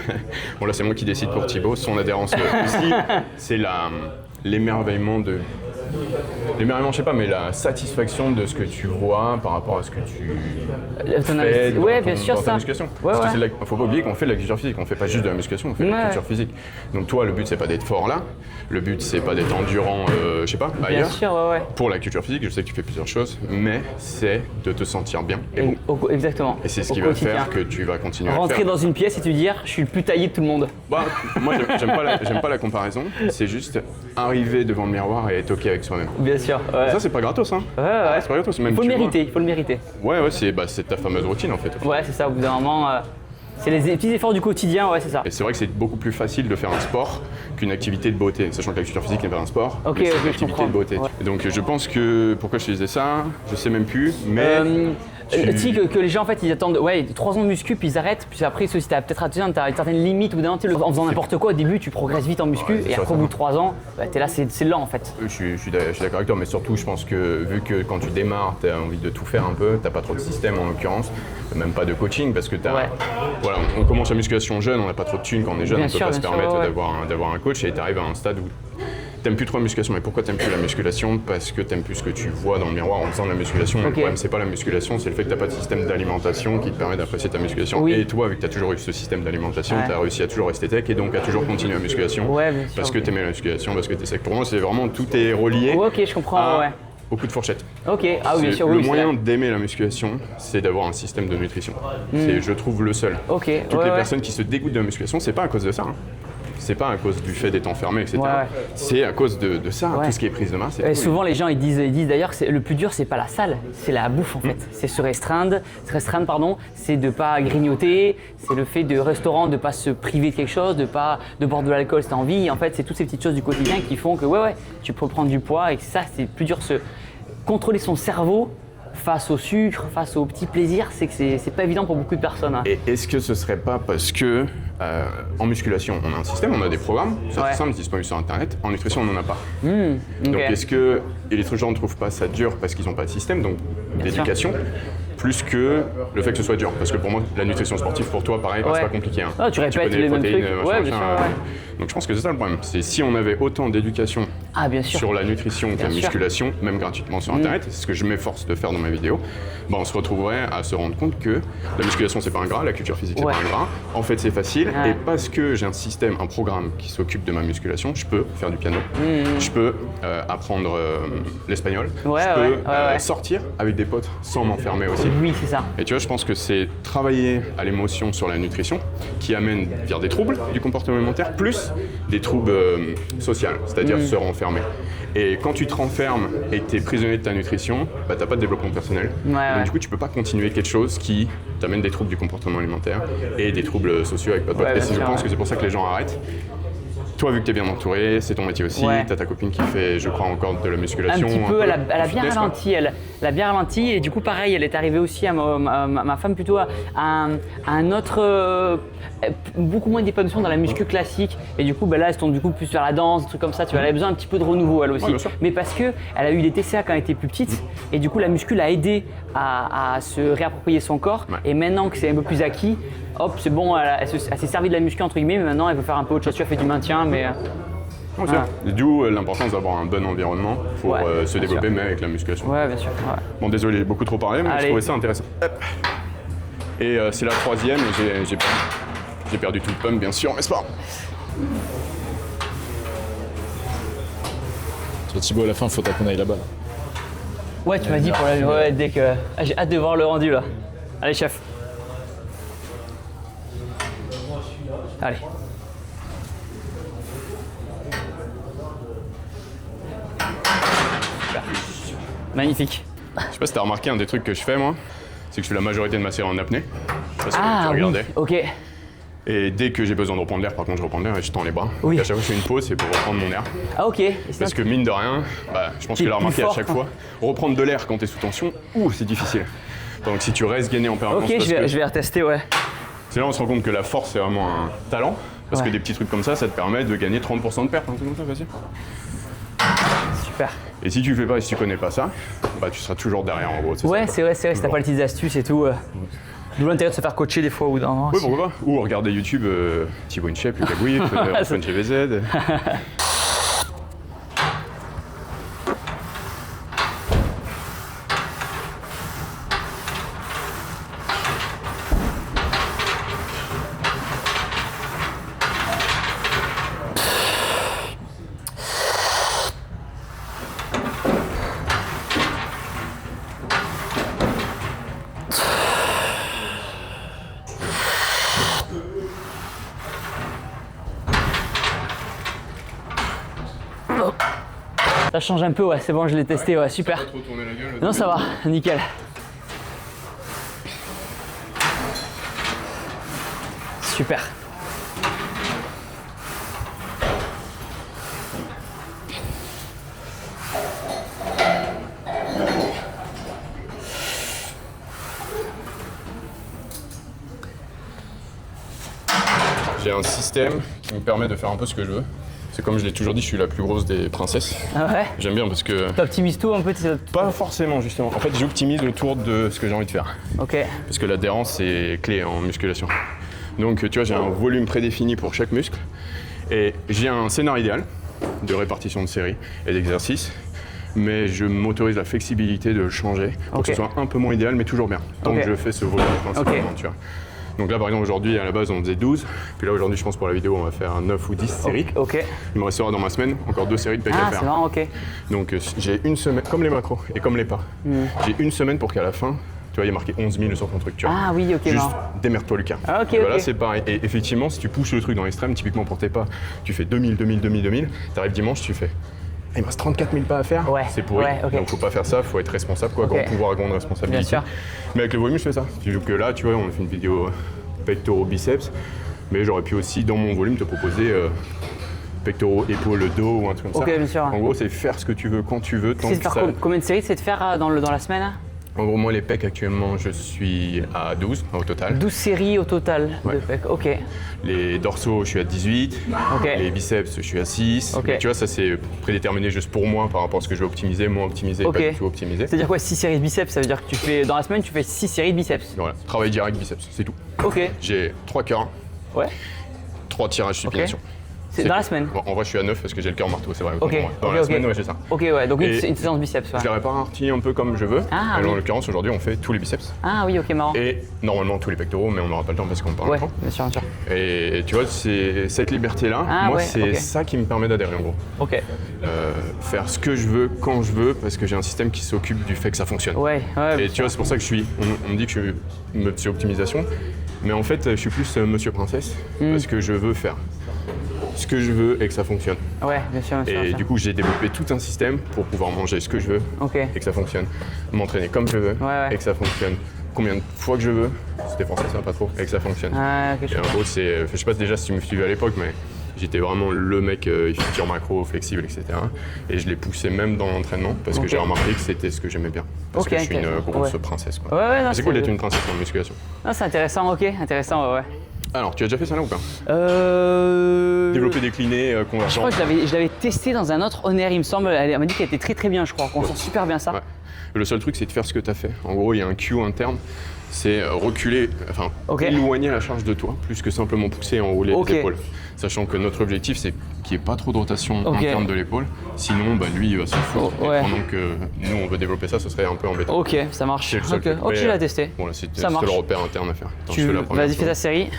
bon là c'est moi qui décide pour Thibaut, son adhérence aussi, c'est l'émerveillement de... L'émerveillement, je sais pas, mais la satisfaction de ce que tu vois par rapport à ce que tu fais dans ta musculation. Parce que faut pas oublier qu'on fait de la culture physique, on fait pas juste de la musculation, on fait de la culture physique. Donc toi, le but c'est pas d'être fort là, le but c'est pas d'être endurant, je sais pas, ailleurs. Bien sûr, Pour la culture physique, je sais que tu fais plusieurs choses, mais c'est de te sentir bien et bon. Exactement. Et c'est ce qui va faire que tu vas continuer à rentrer faire. dans une pièce et te dire, je suis le plus taillé de tout le monde. Bah, moi, j'aime pas la comparaison, c'est juste arriver devant le miroir et être ok avec soi-même. Bien sûr. Ouais. Ça, c'est pas gratos, hein. C'est pas gratos. Même Il faut le mériter. Ouais, c'est ta fameuse routine en fait. Ouais, c'est ça, au bout d'un moment, c'est les petits efforts du quotidien, ouais, c'est ça. Et c'est vrai que c'est beaucoup plus facile de faire un sport qu'une activité de beauté, sachant que la culture physique n'est pas un sport, mais c'est une activité de beauté. Ouais. Donc je pense que, pourquoi je te disais ça, je sais même plus, mais... Tu sais que les gens en fait ils attendent 3 ans de muscu puis ils arrêtent, puis après si tu as peut-être atteint une certaine limite ou d'un en faisant n'importe quoi au début tu progresses vite en muscu et après au bout de 3 ans t'es là, c'est lent en fait. Je suis d'accord avec toi, mais surtout je pense que vu que quand tu démarres tu as envie de tout faire un peu, t'as pas trop de système en l'occurrence, même pas de coaching parce que voilà, on commence la musculation jeune, on n'a pas trop de thunes quand on est jeune, on peut pas se permettre d'avoir un coach et tu arrives à un stade où t'aimes plus trop la musculation. Mais pourquoi t'aimes plus la musculation? Parce que t'aimes plus ce que tu vois dans le miroir en faisant de la musculation. Le problème, c'est pas la musculation, c'est le fait que t'as pas de système d'alimentation qui te permet d'apprécier ta musculation. Et toi, vu que t'as toujours eu ce système d'alimentation, t'as réussi à toujours rester tech et donc à toujours continuer la musculation. Parce que t'aimais la musculation, parce que t'es sec. Pour moi, c'est vraiment tout est relié. Ok, je comprends. Au coup de fourchette. Ok, ah oui, bien sûr. Le moyen d'aimer la musculation, c'est d'avoir un système de nutrition. C'est, je trouve, le seul. Toutes les personnes qui se dégoûtent de la musculation, c'est pas à cause de ça. Hein. C'est pas à cause du fait d'être enfermé, etc. C'est à cause de ça, tout ce qui est prise de masse. Souvent, les gens ils disent d'ailleurs que le plus dur, c'est pas la salle, c'est la bouffe en fait. C'est se restreindre, c'est de pas grignoter, c'est le fait de restaurant, de pas se priver de quelque chose, de pas de boire de l'alcool si t'as envie. En fait, c'est toutes ces petites choses du quotidien qui font que tu peux prendre du poids et que ça, c'est plus dur. Contrôler son cerveau face au sucre, face aux petits plaisirs, c'est que c'est pas évident pour beaucoup de personnes. Hein. Et est-ce que ce serait pas parce que en musculation, on a un système, on a des programmes, c'est simple, ils sont pas sur internet, en nutrition, on n'en a pas. Donc est-ce que les gens ne trouvent pas ça dur parce qu'ils n'ont pas de système, donc d'éducation, plus que le fait que ce soit dur? Parce que pour moi, la nutrition sportive, pour toi, pareil, c'est pas compliqué. Hein. Tu répètes les mêmes trucs. Donc je pense que c'est ça le problème. C'est si on avait autant d'éducation sur la nutrition que la musculation, même gratuitement sur internet, c'est ce que je m'efforce de faire dans ma vidéo, on se retrouverait à se rendre compte que la musculation c'est pas un gras, la culture physique c'est pas un gras. En fait c'est facile et parce que j'ai un système, un programme qui s'occupe de ma musculation, je peux faire du piano, je peux apprendre l'espagnol, je peux sortir avec des potes sans m'enfermer aussi. Oui, c'est ça. Et tu vois, je pense que c'est travailler à l'émotion sur la nutrition qui amène vers des troubles du comportement alimentaire plus des troubles sociaux, c'est-à-dire se renfermer. Et quand tu te renfermes et que tu es prisonnier de ta nutrition, tu n'as pas de développement personnel. Donc du coup, tu peux pas continuer quelque chose qui t'amène des troubles du comportement alimentaire et des troubles sociaux avec pas de potes. Et je pense que c'est pour ça que les gens arrêtent. Toi, vu que tu es bien entouré, c'est ton métier aussi, tu as ta copine qui fait, je crois, encore de la musculation. Un petit peu, elle a bien ralenti, elle a bien ralenti et du coup, pareil, elle est arrivée aussi à ma femme plutôt à un autre, beaucoup moins d'épanouissement dans la muscu classique et du coup, là, elle se tourne du coup plus vers la danse, des trucs comme ça, tu vois, elle a besoin un petit peu de renouveau elle aussi. Mais parce qu'elle a eu des TCA quand elle était plus petite et du coup, la muscu l'a aidé à se réapproprier son corps et maintenant que c'est un peu plus acquis, hop, c'est bon, elle s'est servie de la muscu entre guillemets, mais maintenant elle veut faire un peu autre chose, elle fait du maintien, mais... D'où l'importance d'avoir un bon environnement pour se développer, mais avec la musculation. Ouais, bien sûr. Bon, désolé, j'ai beaucoup trop parlé, mais je trouvais ça intéressant. Et c'est la troisième, et j'ai perdu tout le pump, bien sûr, mais c'est pas grave. Thibaut, à la fin, il faudra qu'on aille là-bas. Ouais, tu m'as dit pour la... dès que... j'ai hâte de voir le rendu, là. Allez, chef. Allez. Magnifique. Je sais pas si t'as remarqué, un des trucs que je fais moi, c'est que je fais la majorité de ma série en apnée. Parce que tu Ah oui, regardais. ok. Et dès que j'ai besoin de reprendre l'air, par contre je reprends l'air et je tends les bras. Oui. Et à chaque fois que je fais une pause, c'est pour reprendre mon air. Ah ok. Et Parce que mine de rien, je pense que tu l'as plus remarqué à fort, chaque hein. fois, reprendre de l'air quand t'es sous tension, c'est difficile. Donc si tu restes gainé en permanence, Ok, parce que je vais retester, ouais. c'est là on se rend compte que la force c'est vraiment un talent. Parce Ouais. que des petits trucs comme ça te permet de gagner 30% de perte, un truc comme ça facile. Super. Et si tu fais pas et si tu connais pas ça, tu seras toujours derrière en gros. Ouais, ça, c'est vrai, si t'as pas les petites astuces et tout. D'où l'intérêt de se faire coacher des fois ou d'un. Oui, pourquoi pas. Ou regarder YouTube, Thibaut InShape, Lucas Bouillet, Antoine GVZ. Ça change un peu, ouais, c'est bon, je l'ai testé, ouais, super. Trop tourner la gueule. Non, ça va, nickel. Super. J'ai un système qui me permet de faire un peu ce que je veux. C'est comme je l'ai toujours dit, je suis la plus grosse des princesses. Ah ouais. J'aime bien parce que... T'optimises tout un peu, Pas forcément justement. En fait, j'optimise autour de ce que j'ai envie de faire. Ok. Parce que l'adhérence, c'est clé en musculation. Donc, tu vois, j'ai un volume prédéfini pour chaque muscle. Et j'ai un scénario idéal de répartition de séries et d'exercices. Mais je m'autorise la flexibilité de le changer pour Ok. que ce soit un peu moins idéal, mais toujours bien. Tant Ok. que je fais ce volume principalement, Ok. tu vois. Donc là, par exemple, aujourd'hui, à la base, on faisait 12. Puis là, aujourd'hui, je pense pour la vidéo, on va faire 9 ou 10 séries. Ok. Il me restera dans ma semaine encore 2 séries de pec à Ah, faire. c'est marrant, ok. Donc j'ai une semaine, comme les macros et comme les pas. J'ai une semaine pour qu'à la fin, tu vois, il y a marqué 11 000 sur ton truc, tu vois. Ah oui, ok, Juste marrant. démerde-toi, Lucas. Ah, ok, Et voilà, ok. c'est pareil. Et effectivement, si tu pousses le truc dans l'extrême, typiquement pour tes pas, tu fais 2000, 2000, 2000, 2000, t'arrives dimanche, tu fais. Il me reste 34 000 pas à faire, Ouais, c'est pourri. ouais, ok. Donc faut pas faire ça, faut être responsable, quoi, Ok. grand pouvoir, grande responsabilité. Bien sûr. Mais avec le volume, je fais ça. C'est que là, tu vois, on a fait une vidéo pectoraux, biceps, mais j'aurais pu aussi, dans mon volume, te proposer pectoraux, épaules, dos ou un truc comme Ok, ça. bien sûr. En gros, c'est faire ce que tu veux quand tu veux, tant C'est que de faire ça. combien de séries c'est de faire dans la semaine hein? En gros, moi, les pecs, actuellement, je suis à 12 au total. 12 séries au total Ouais. de pecs, ok. Les dorsaux, je suis à 18. Ok. Les biceps, je suis à 6. Ok. Mais tu vois, ça, c'est prédéterminé juste pour moi par rapport à ce que je veux optimiser, moins optimiser, Ok. pas du tout optimiser. C'est-à-dire quoi, 6 séries de biceps? Ça veut dire que tu fais, dans la semaine, tu fais 6 séries de biceps? Voilà, travail direct biceps, c'est tout. Ok. J'ai 3 cœurs, Ouais. 3 tirages supination. C'est dans la semaine? Bon, en vrai, je suis à 9 parce que j'ai le cœur marteau, c'est vrai. Ok. Dans Ok, la ok. semaine, ouais, j'ai ça. Ok, ouais, donc Et une séance biceps. Ouais. Je l'aurais pas réparti un peu comme je veux. Ah, mais en oui. l'occurrence, aujourd'hui, on fait tous les biceps. Ah oui, ok, marrant. Et normalement, tous les pectoraux, mais on n'aura pas le temps parce qu'on parle Ouais, encore. bien sûr, bien sûr. Et tu vois, c'est cette liberté-là, Ah, moi, ouais, c'est ok. ça qui me permet d'adhérer en gros. Ok. Faire ce que je veux, quand je veux, parce que j'ai un système qui s'occupe du fait que ça fonctionne. Ouais, ouais. Et tu vois, c'est pour ça que je suis. On me dit que je suis monsieur optimisation, mais en fait, je suis plus monsieur princesse, parce que je veux faire ce que je veux et que ça fonctionne. Ouais, bien sûr, bien sûr. bien Et sûr. du coup, j'ai développé tout un système pour pouvoir manger ce que je veux Ok. et que ça fonctionne. M'entraîner comme je veux Ouais. et que ça fonctionne. Combien de fois que je veux, c'était français ça, pas trop, et que ça fonctionne. Ah, ok, je Et en comprends. gros, c'est. Je sais pas déjà si tu me suivais à l'époque, mais j'étais vraiment le mec efficace macro, flexible, etc. Et je l'ai poussé même dans l'entraînement parce Ok. que j'ai remarqué que c'était ce que j'aimais bien. Parce Ok, que je suis une intéressant. grosse Ouais. princesse. Quoi. Ouais, ouais, non, C'est cool d'être une princesse en musculation. Non, c'est intéressant, ok, intéressant, ouais. Alors, tu as déjà fait ça là ou pas Je Développer, décliner, convergent. crois que je l'avais testé dans un autre Honor, il me semble. Elle m'a dit qu'elle était très très bien, je crois. Qu'on sent super bien ça. Ouais. Le seul truc, c'est de faire ce que tu as fait. En gros, il y a un cue interne, c'est reculer, enfin, Ok. éloigner la charge de toi, plus que simplement pousser et enrouler Ok. les épaules. Sachant que notre objectif, c'est qu'il n'y ait pas trop de rotation Ok. interne de l'épaule. Sinon, lui, il va se foutre. Oh, ouais. Et pendant que nous, on veut développer ça, ce serait un peu embêtant. Ok, ça marche. C'est le seul Ok, truc. ok, Mais, je l'ai testé. Bon, là, c'est Ça le marche. repère interne à faire. Attends, je fais la première Vas-y, fais fois. ta série.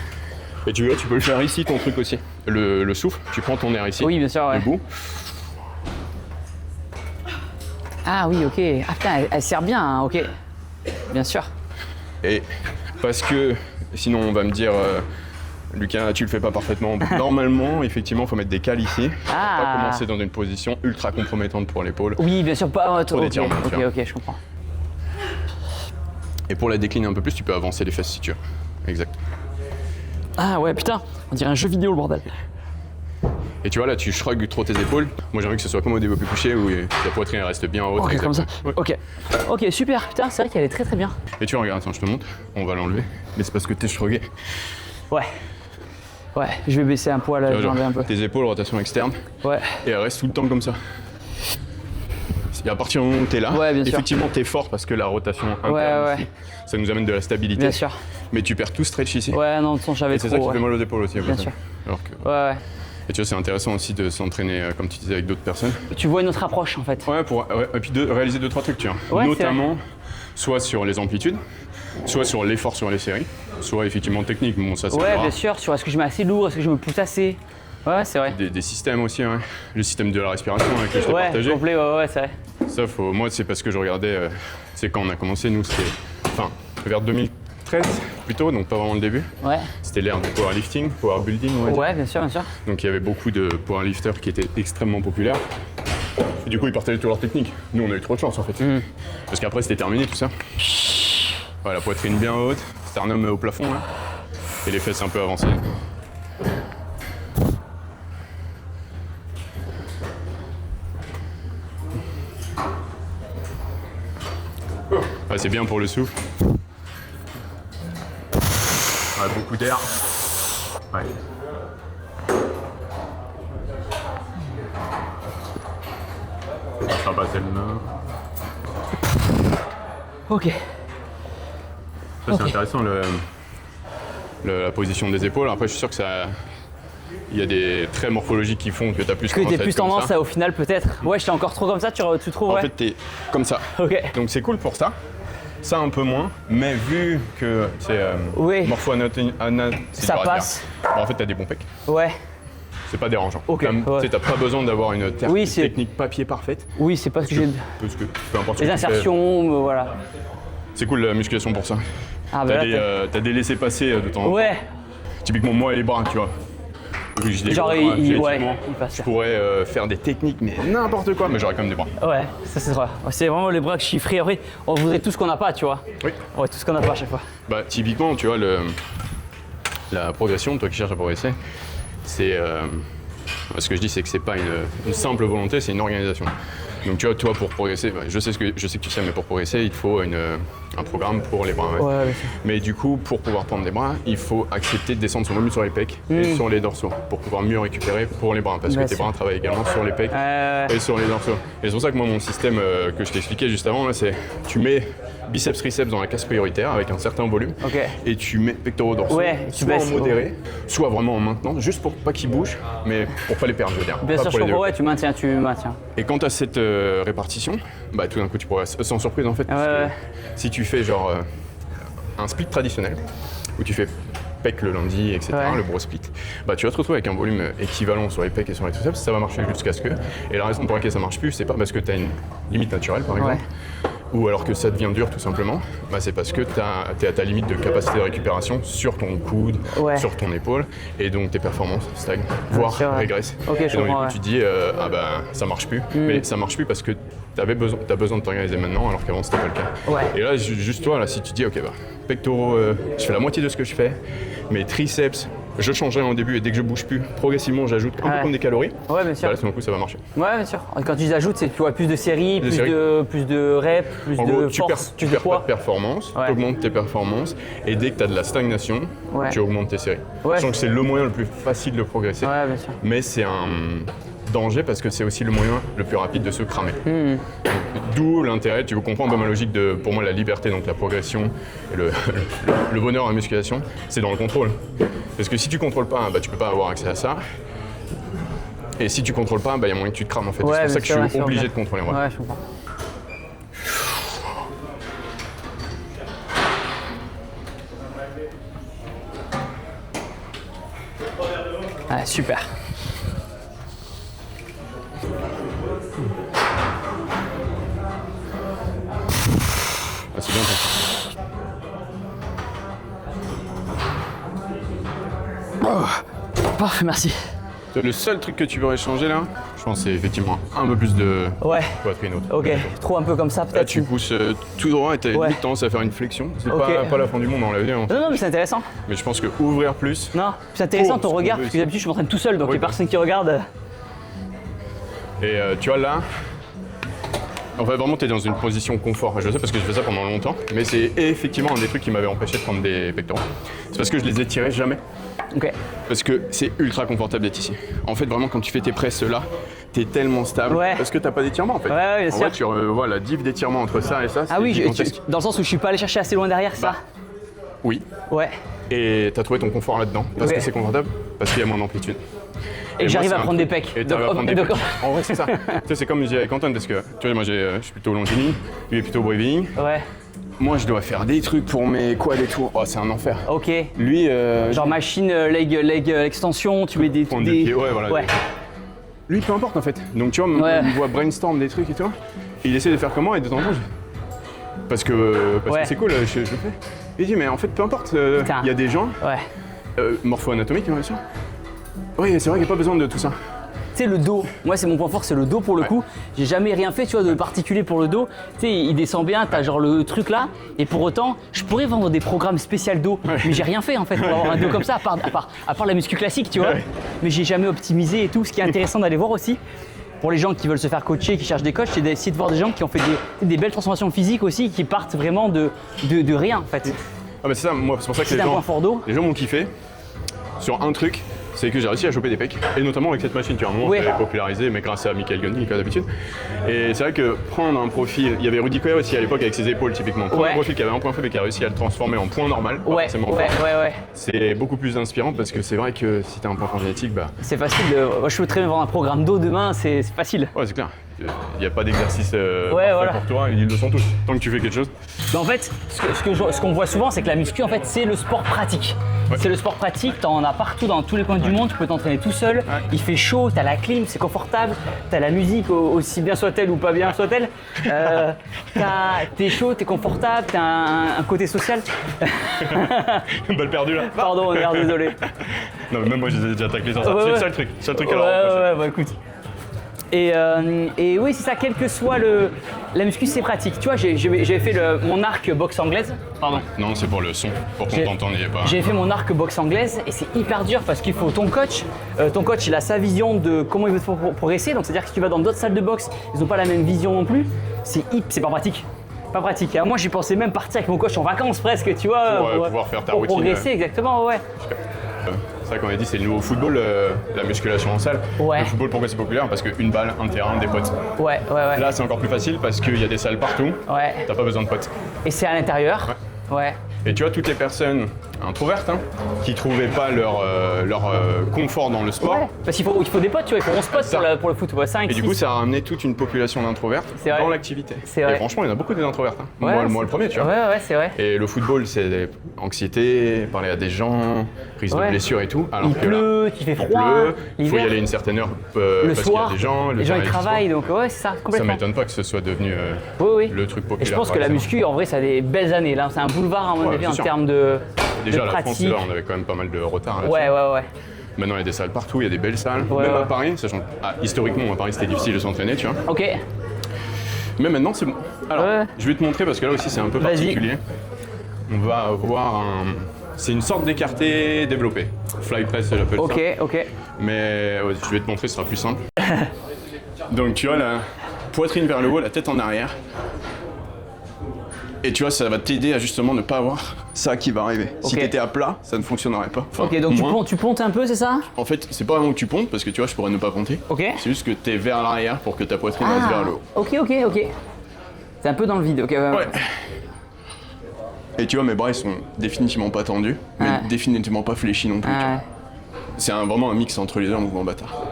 Et tu vois, tu peux le faire ici, ton truc aussi. Le souffle, tu prends ton air ici. Oui, bien sûr, ouais. Debout. Ah oui, ok. Ah putain, elle sert bien, hein, ok. Bien sûr. Et parce que sinon, on va me dire. Lucas, tu le fais pas parfaitement. Normalement, effectivement, il faut mettre des cales ici. Ah. Pas commencer dans une position ultra compromettante pour l'épaule. Oui, bien sûr, pas. Trop ok, d'étirement, tu ok, vois. ok, je comprends. Et pour la décliner un peu plus, tu peux avancer les fesses si tu veux. Exact. Ah ouais, putain, on dirait un jeu vidéo le bordel. Et tu vois, là, tu shrugs trop tes épaules. Moi, j'aimerais que ce soit comme au développé couché où ta poitrine elle reste bien haute. Ok, comme ça. Ouais. Ok, super. Putain, c'est vrai qu'elle est très très bien. Et tu vois, regarde, attends, je te montre. On va l'enlever. Mais c'est parce que t'es shrugué. Ouais. Ouais, je vais baisser un poil, Tu vois, je vais enlever un peu. tes épaules, rotation externe. Ouais. Et elle reste tout le temps comme ça. Et à partir du moment où t'es là, Ouais, bien sûr. effectivement, t'es fort parce que la rotation interne, Ouais. ici, ça nous amène de la stabilité. Bien sûr. Mais tu perds tout stretch ici. Ouais, non, de toute façon, j'avais Et trop. c'est ça qui ouais. fait mal aux épaules aussi. après Bien ça. sûr. Alors que... Ouais. Et tu vois, c'est intéressant aussi de s'entraîner, comme tu disais, avec d'autres personnes. Tu vois une autre approche en fait. Ouais, et puis de réaliser 2-3 trucs, tu vois. Ouais, Notamment, soit sur les amplitudes, soit sur l'effort sur les séries, soit effectivement technique. Bon, ça, c'est Ouais, rare. bien sûr. Sur est-ce que je mets assez lourd, est-ce que je me pousse assez. Ouais, c'est vrai. Des systèmes aussi, ouais. Le système de la respiration avec que je t'ai Ouais, partagé. complet, ouais, c'est vrai. Ça, moi, c'est parce que je regardais, c'est quand on a commencé, nous, c'était vers 2013 plutôt, donc pas vraiment le début. Ouais. C'était l'ère du powerlifting, powerbuilding, on va dire. Ouais, bien sûr, bien sûr. Donc il y avait beaucoup de powerlifters qui étaient extrêmement populaires. Et du coup, ils partageaient toute leur technique. Nous, on a eu trop de chance en fait. Parce qu'après, c'était terminé tout ça. Ouais, la poitrine bien haute, sternum au plafond, là. Et les fesses un peu avancées. Ouais, c'est bien pour le souffle. Ouais, beaucoup d'air. Ouais. Ça sera pas celle-là. Ok. Ça, c'est Ok. intéressant, la position des épaules. Après, je suis sûr que ça. Il y a des traits morphologiques qui font que tu as plus Que tendance t'es à plus être comme tendance ça. à, au final, peut-être. Ouais, j'étais encore trop comme ça, tu trouves, En ouais. fait, t'es comme ça. Ok. Donc c'est cool pour ça. Ça un peu moins, mais vu que c'est Oui. morpho-anatomie, Ça passe. En fait, t'as des bons pecs. Ouais. C'est pas dérangeant. Ok, Tu ouais. sais, t'as pas besoin d'avoir une Oui, c'est- technique papier parfaite. Oui, c'est pas ce que j'ai. Parce que peu importe ce Les que tu fais, insertions, voilà. c'est cool la musculation pour ça. Ah, bah T'as des laissés-passer de temps en temps. Ouais. Typiquement moi et les bras, tu vois. Vu que j'ai des Genre, gros bras, ouais, effectivement, il passe. je pourrais faire des techniques, mais n'importe quoi, mais j'aurais quand même des bras. Ouais, ça c'est vrai. C'est vraiment les bras chiffrés. Après, on voudrait tout ce qu'on n'a pas, tu vois. Oui. Ouais, tout ce qu'on n'a pas à chaque fois. Bah, typiquement, tu vois, la progression, toi qui cherches à progresser, c'est. Ce que je dis, c'est que c'est pas une simple volonté, c'est une organisation. Donc, tu vois, toi, pour progresser, bah, je sais que tu sais, mais pour progresser, il te faut un programme pour les bras. Ouais. Ouais, bien sûr. Mais du coup, pour pouvoir prendre des bras, il faut accepter de descendre son volume sur les pecs et sur les dorsaux pour pouvoir mieux récupérer pour les bras. Parce Bien que tes sûr. bras travaillent également sur les pecs et sur les dorsaux. Et c'est pour ça que moi, mon système que je t'expliquais juste avant, là, c'est tu mets biceps triceps dans la case prioritaire avec un certain volume Ok. et tu mets pectoraux dorsaux Ouais, tu soit baisses, en modéré, soit vraiment en maintenant, juste pour pas qu'ils bougent, mais pour pas les perdre, je veux dire. Bien pas sûr, pour je les comprends. développer. Ouais, tu maintiens. Et quand tu as cette répartition, bah tout d'un coup tu progresses sans surprise en fait. Parce Ouais. que si tu fais genre un split traditionnel, où tu fais pec le lundi, etc., Ouais. le bro split, bah tu vas te retrouver avec un volume équivalent sur les pecs et sur les triceps, ça va marcher jusqu'à ce que. Et la raison pour laquelle ça marche plus, c'est pas parce que tu as une limite naturelle par exemple, ou alors que ça devient dur tout simplement, bah c'est parce que tu es à ta limite de capacité de récupération sur ton coude, Ouais. sur ton épaule, et donc tes performances stagnent, voire sûr, ouais. régressent. Ok, je et donc du comprends, coup ouais. tu te dis, ah bah ça marche plus, mais ça marche plus parce que t'as besoin de t'organiser maintenant alors qu'avant c'était pas le cas. Ouais. Et là, juste toi, là, si tu dis, ok, bah, pectoraux, je fais la moitié de ce que je fais, mes triceps, je changerai au début et dès que je bouge plus, progressivement, j'ajoute un peu Ouais. comme des calories. Ouais, bien sûr. Bah, là, tout d'un coup, ça va marcher. Ouais, bien sûr. Quand tu les ajoutes, c'est tu vois plus de séries, plus séries. de reps, plus En de gros, tu force, perds plus de pas de poids. performance, Ouais. tu augmentes tes performances, et dès que tu as de la stagnation, Ouais. tu augmentes tes séries. Ouais. Sachant que c'est le moyen le plus facile de progresser, Ouais, bien sûr. mais c'est un danger parce que c'est aussi le moyen le plus rapide de se cramer. D'où l'intérêt, tu comprends dans ma logique de, pour moi, la liberté, donc la progression et le bonheur en musculation, c'est dans le contrôle. Parce que si tu contrôles pas, bah, tu peux pas avoir accès à ça. Et si tu contrôles pas, bah, y a moyen que tu te crames en fait. Et Ouais, c'est pour bien ça que sûr, je bien suis sûr, obligé ouais. de contrôler. Ouais. Ouais, je comprends. Ah, super. Ah, c'est bien ça. Parfait, merci. Le seul truc que tu pourrais changer là, je pense que c'est effectivement un peu plus de Ouais. poitrine haute. Ok, trop un peu comme ça Là, peut-être. tu pousses tout droit et tu as Ouais. limite tendance à faire une flexion. C'est Ok. pas la fin du monde, on l'a vu. Hein. Non, mais c'est intéressant. Mais je pense que ouvrir plus. Non, c'est intéressant Pour ton ce qu'on regard, veut parce que ici. d'habitude je m'entraîne tout seul, donc Oui, les personnes qui regardent. Et tu vois là, en fait vraiment tu es dans une position confort. Je sais parce que je fais ça pendant longtemps, mais c'est effectivement un des trucs qui m'avait empêché de prendre des pectoraux. C'est parce que je les étirais jamais. Ok. Parce que c'est ultra confortable d'être ici. En fait vraiment quand tu fais tes presses là, t'es tellement stable. Ouais. Parce que t'as pas d'étirement en fait. Ouais, bien en sûr. vrai, tu vois la diff d'étirement entre ça et ça. Ah c'est oui, gigantesque. dans le sens où je suis pas allé chercher assez loin derrière ça. Oui. Ouais. Et t'as trouvé ton confort là-dedans. Parce Ok. que c'est confortable, parce qu'il y a moins d'amplitude. Et que moi, j'arrive c'est à un prendre des truc- pecs. Et t'arrives à prendre des donc- pecs. En vrai, c'est ça. Tu sais, c'est comme je disais avec Antoine, parce que tu vois, moi je suis plutôt longiligne, lui est plutôt breviling. Ouais. Moi, je dois faire des trucs pour mes quads et tout. Oh, c'est un enfer. Ok. Lui, Genre machine, leg extension, tu mets des. prendre des pieds, ouais, voilà. Ouais. Lui, peu importe en fait. Donc tu vois, Ouais. il voit brainstorm des trucs et tout. Il essaie de faire comment et de temps en temps, parce que Ouais. c'est cool, je le fais. Il dit, mais en fait, peu importe, Putain. il y a des gens, Ouais. morpho-anatomiques, bien sûr. Oui, c'est vrai qu'il n'y a pas besoin de tout ça. Tu sais, le dos, moi c'est mon point fort, c'est le dos pour le coup. J'ai jamais rien fait, tu vois, de particulier pour le dos. Tu sais, il descend bien, t'as genre le truc là, et pour autant, je pourrais vendre des programmes spéciaux dos, mais j'ai rien fait en fait pour avoir un dos comme ça, à part la muscu classique, tu vois. Ouais. Mais j'ai jamais optimisé et tout. Ce qui est intéressant d'aller voir aussi, pour les gens qui veulent se faire coacher, qui cherchent des coachs, c'est d'essayer de voir des gens qui ont fait des belles transformations physiques aussi, qui partent vraiment de rien en fait. Ah, mais c'est ça, moi, c'est pour ça que C'est un point fort dos. les gens m'ont kiffé sur un truc. C'est que j'ai réussi à choper des pecs, et notamment avec cette machine, tu vois, à un moment, Ouais. je l'avais popularisé, mais grâce à Michael Gundy, comme d'habitude. Et c'est vrai que prendre un profil, il y avait Rudy Koya aussi à l'époque avec ses épaules, typiquement. Prendre Ouais. un profil qui avait un point faible et qui a réussi à le transformer en point normal, pas Ouais, forcément ouais, fort, ouais. c'est beaucoup plus inspirant parce que c'est vrai que si t'as un point fort génétique, bah C'est facile de. Moi, je peux très bien vendre un programme dos demain, c'est facile. ouais, c'est clair. Il n'y a pas d'exercice Ouais, parfait voilà. pour toi, ils le sont tous. Tant que tu fais quelque chose. Mais en fait, ce qu'on voit souvent, c'est que la muscu, en fait, c'est le sport pratique. Ouais. C'est le sport pratique, t'en as partout dans tous les coins du monde, tu peux t'entraîner tout seul, il fait chaud, t'as la clim, c'est confortable, t'as la musique, aussi bien soit-elle ou pas bien soit-elle. T'es chaud, t'es confortable, t'as un côté social. Balle perdue là. Pardon, merde, désolé. Non, mais même moi, je les ai déjà taclés sur ça. Ouais, C'est ouais. le seul truc. C'est le truc Ouais, à leur reprocher. ouais, bah écoute. Et oui, c'est ça, quel que soit la muscu, c'est pratique. Tu vois, j'ai fait mon arc boxe anglaise. Pardon. Non, c'est pour le son, pour qu'on J'ai- t'entende, il n'y a pas. J'ai fait mon arc boxe anglaise et c'est hyper dur parce qu'il faut ton coach, il a sa vision de comment il veut progresser. Donc c'est-à-dire que si tu vas dans d'autres salles de boxe, ils n'ont pas la même vision non plus. C'est pas pratique. Pas pratique. Et moi, j'ai pensé même partir avec mon coach en vacances presque, tu vois, Pour, pouvoir faire ta pour routine, progresser, exactement, ouais. C'est vrai qu'on a dit c'est le nouveau football, la musculation en salle. Ouais. Le football, pourquoi c'est populaire? Parce qu'une balle, un terrain, des potes. Ouais, ouais, ouais. Là, c'est encore plus facile parce qu'il y a des salles partout. Ouais. T'as pas besoin de potes. Et c'est à l'intérieur. Ouais. Et tu vois, toutes les personnes introvertes qui trouvaient pas leur confort dans le sport. Ouais. Parce qu'il faut des potes, tu vois, il faut 11 potes Ça. pour le foot. Ouais, 5, Et du 6. coup, ça a ramené toute une population d'introvertes C'est vrai. dans l'activité. C'est Et vrai. franchement, il y en a beaucoup des introvertes. Ouais, Moi le premier, tu vois. Ouais, c'est vrai. Et le football, c'est anxiété, parler à des gens, prise Ouais. de blessures et tout. Alors Il que là, pleut, il fait il froid. pleut, il faut y l'hiver. aller à une certaine heure Le parce qu'il y soir, a des gens, le les gens terrain ils est dispo. travaillent, donc ouais, c'est ça, Ça complètement. m'étonne pas que ce soit devenu Oui, oui. le truc populaire. Et je pense par que la excellence. muscu, en vrai, ça a des belles années. Là, c'est un boulevard, à mon Ouais, avis, c'est en sûr. termes de Déjà, de la France, pratique. là, on avait quand même pas mal de retard là-dessus. Ouais. Maintenant, il y a des salles partout, il y a des belles salles. Ouais, Même à ouais. Paris, sachant historiquement, à Paris, c'était difficile de s'entraîner, tu vois. Ok. Mais maintenant, c'est bon. Alors, Ouais. je vais te montrer parce que là aussi, c'est un peu Vas-y. particulier. On va voir c'est une sorte d'écarté développé. Fly press, j'appelle Ok, ça. ok. Mais ouais, je vais te montrer, ce sera plus simple. Donc, tu vois, la poitrine vers le haut, la tête en arrière. Et tu vois, ça va t'aider à justement ne pas avoir ça qui va arriver. Si Ok. t'étais à plat, ça ne fonctionnerait pas. Enfin, Ok, donc moins. tu pontes un peu, c'est ça? En fait, c'est pas vraiment que tu pontes, parce que tu vois, je pourrais ne pas ponter. Ok. C'est juste que t'es vers l'arrière pour que ta poitrine reste vers le haut. Ok. C'est un peu dans le vide, ok. Ouais. Et tu vois, mes bras, ils sont définitivement pas tendus, mais Ouais. définitivement pas fléchis non plus. tu vois. Ouais. C'est vraiment un mix entre les deux, un mouvement bâtard.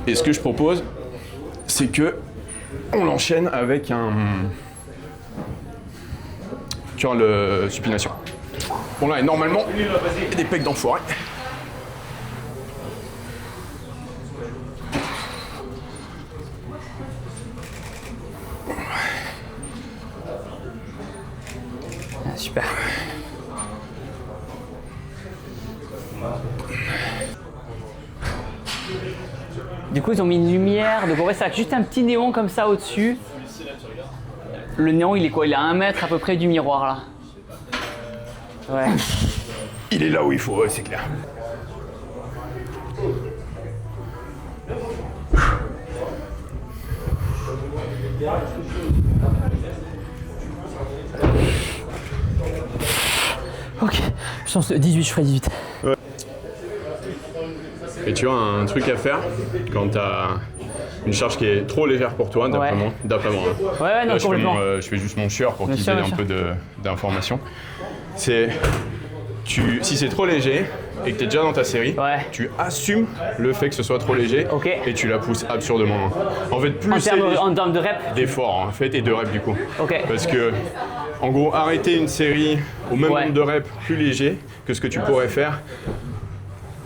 Et ce que je propose, c'est que on l'enchaîne avec un... Tu vois, le supination. Bon là, normalement, il y a des pecs d'enfoiré. Ah, super. Du coup, ils ont mis une lumière. Donc en fait, ça a juste un petit néon comme ça au-dessus. Le néon, il est quoi? Il est à 1 mètre à peu près du miroir là. Ouais. Il est là où il faut, ouais, c'est clair. Ok, je pense 18, je ferai 18. Et tu as un truc à faire quand tu as une charge qui est trop légère pour toi, d'après Ouais. moi. Ouais, non, Là, complètement. je fais juste mon chieur pour Bien qu'ils sûr, aient bien un peu d'informations. Si c'est trop léger et que tu es déjà dans ta série, Ouais. tu assumes le fait que ce soit trop léger Ok. et tu la pousses absurdement loin. En fait, plus c'est En termes de rep. d'efforts en fait et de reps du coup. Ok. Parce que en gros, arrêter une série au même Ouais. nombre de reps plus léger que ce que tu pourrais faire,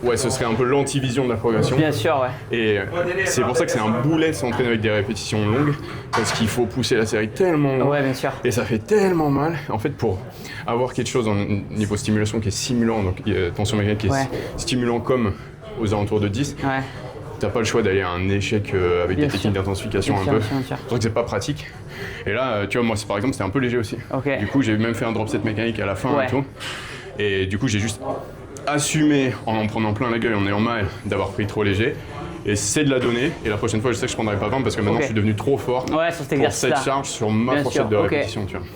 ouais, ce serait un peu l'anti-vision de la progression. Bien sûr, ouais. Et c'est pour ça que c'est un boulet de s'entraîner avec des répétitions longues, parce qu'il faut pousser la série tellement loin. Ouais, bien sûr. Et ça fait tellement mal. En fait, pour avoir quelque chose en niveau stimulation qui est simulant, donc tension mécanique qui est Ouais. stimulant comme aux alentours de 10, Ouais. t'as pas le choix d'aller à un échec avec Bien des sûr. techniques d'intensification Bien un sûr, peu. bien sûr, bien sûr. Je trouve que c'est pas pratique. Et là, tu vois, moi, par exemple, c'était un peu léger aussi. Ok. Du coup, j'ai même fait un drop set mécanique à la fin Ouais. et tout. Et du coup, j'ai juste assumé en prenant plein la gueule et en ayant mal d'avoir pris trop léger. Et c'est de la donner. Et la prochaine fois, je sais que je prendrai pas 20 parce que maintenant, Ok. je suis devenu trop fort Ouais, sur cet pour exercice-là. cette charge sur ma Bien fourchette sûr, de ok. répétition. Tu vois.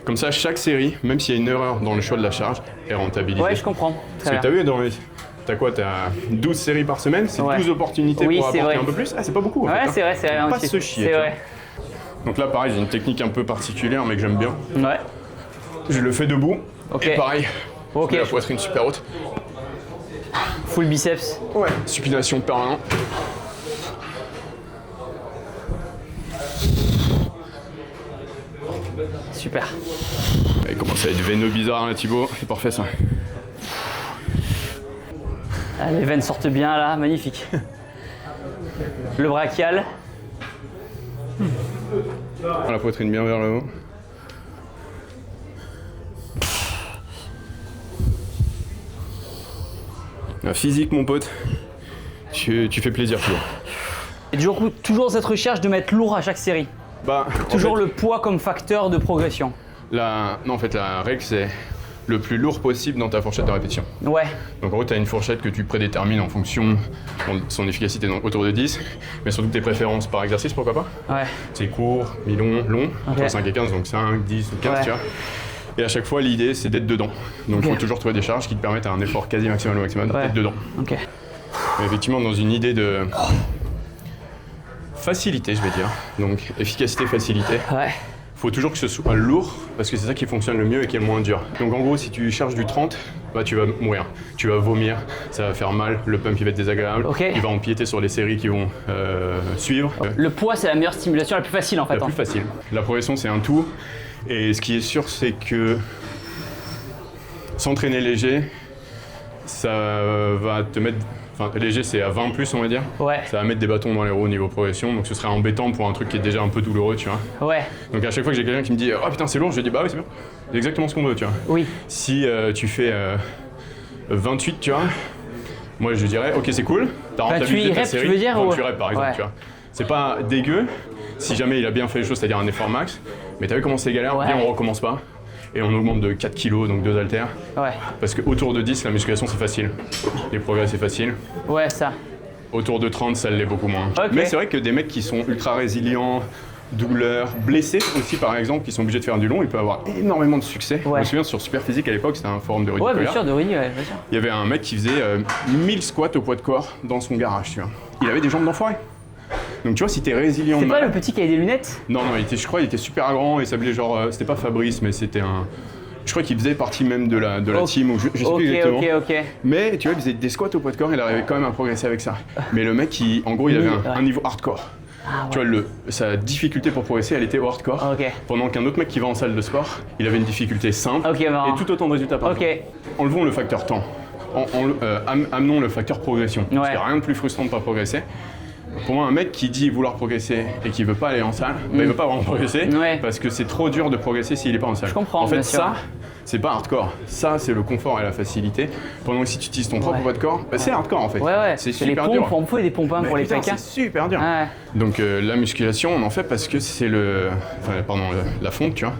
Comme ça, chaque série, même s'il y a une erreur dans le choix de la charge, est rentabilisée. Ouais, je comprends. Parce Très que t'as bien. vu dans les... T'as quoi? T'as 12 séries par semaine, c'est Ouais. 12 opportunités Oui, pour c'est apporter vrai. un peu plus. Ah, c'est pas beaucoup en fait, Ouais, hein. c'est vrai, c'est Faut vrai. pas aussi. se chier. C'est tu vois. vrai. Donc là, pareil, j'ai une technique un peu particulière, mais que j'aime bien. Ouais. Je le fais debout. Ok. Et pareil, Ok. je mets la poitrine super haute. Full biceps. Ouais. Supination permanente. Super. Il commence à être veineux bizarre là, Thibaut. C'est parfait ça. Ah, les veines sortent bien là, magnifique. Le brachial. La poitrine bien vers le haut. La physique, mon pote. Tu fais plaisir, toujours. Et toujours cette recherche de mettre lourd à chaque série. Bah, Toujours le poids comme facteur de progression. Non, en fait, la règle, c'est le plus lourd possible dans ta fourchette de répétition. Ouais. Donc en gros, tu as une fourchette que tu prédétermines en fonction de son efficacité donc autour de 10, mais surtout tes préférences par exercice, pourquoi pas. Ouais. C'est court, mi-long, long, entre 5 et 15, donc 5, 10 ou 15, Ouais. tu vois. Et à chaque fois, l'idée, c'est d'être dedans. Donc il Ok. faut toujours trouver des charges qui te permettent à un effort quasi maximal au maximum Ouais. d'être dedans. Ok. Mais effectivement, dans une idée de facilité, je vais dire, donc efficacité, facilité, Ouais. faut toujours que ce soit lourd parce que c'est ça qui fonctionne le mieux et qui est le moins dur. Donc en gros, si tu charges du 30, bah tu vas mourir, tu vas vomir, ça va faire mal, le pump il va être désagréable, Ok. il va empiéter sur les séries qui vont suivre. Le poids, c'est la meilleure stimulation, la plus facile en fait. La plus facile. La progression, c'est un tout. Et ce qui est sûr, c'est que s'entraîner léger, ça va te mettre. Enfin, léger, c'est à 20 plus, on va dire. Ouais. Ça va mettre des bâtons dans les roues au niveau progression. Donc ce serait embêtant pour un truc qui est déjà un peu douloureux, tu vois. Ouais. Donc à chaque fois que j'ai quelqu'un qui me dit « Oh putain, c'est lourd », je lui dis « Bah oui, c'est bien. C'est exactement ce qu'on veut, tu vois. » Oui. Si tu fais 28, tu vois, moi je dirais « Ok, c'est cool. T'as 28 rentabilisé ta reps, tu série. veux dire, 28 ou- reps, par exemple, Ouais. tu vois. C'est pas dégueu si jamais il a bien fait les choses, c'est-à-dire un effort max. Mais t'as vu comment c'est galère? Ouais. Viens, on recommence pas. Et on augmente de 4 kilos, donc 2 haltères. Ouais. Parce qu'autour de 10, la musculation c'est facile. Les progrès c'est facile. Ouais, ça. Autour de 30, ça l'est beaucoup moins. Ok. Mais c'est vrai que des mecs qui sont ultra résilients, douleurs, blessés aussi par exemple, qui sont obligés de faire du long, ils peuvent avoir énormément de succès. Je Ouais. me souviens sur Superphysique à l'époque, c'était un forum de Rudy Ouais, bien Collard. sûr, de Rudy, ouais, bien sûr. Il y avait un mec qui faisait 1000 squats au poids de corps dans son garage, tu vois. Il avait des jambes d'enfoiré. Donc tu vois, si t'es résilient C'est pas malade- le petit qui a des lunettes? Non, je crois qu'il était super grand et il s'appelait genre, c'était pas Fabrice, mais c'était un... Je crois qu'il faisait partie même de la Ok. team, ou je sais Ok, plus exactement. ok. Mais tu vois, il faisait des squats au poids de corps, il arrivait quand même à progresser avec ça. Mais le mec, en gros, il avait Oui, ouais. un niveau hardcore. Ah, Tu vois, sa difficulté pour progresser, elle était au hardcore. Ok. Pendant qu'un autre mec qui va en salle de sport, il avait une difficulté simple Ok, marrant. et tout autant de résultats par Ok. jour. Enlevons le facteur temps. Amenons le facteur progression. Parce qu'il n'y a rien de plus frustrant de ne pas progresser. Pour moi, un mec qui dit vouloir progresser et qui veut pas aller en salle, bah, il veut pas vraiment progresser Ouais. parce que c'est trop dur de progresser s'il est pas en salle. Je comprends, En fait, bien sûr. ça, c'est pas hardcore. Ça, c'est le confort et la facilité. Pendant que si tu utilises ton propre Ouais. poids de corps, bah, c'est hardcore en fait. Ouais. C'est les super pompes, dur. on faut des pompes hein, Mais pour les putain, pecs. Hein. c'est super dur. Ouais. Donc la musculation, on en fait parce que c'est la fonte, tu vois.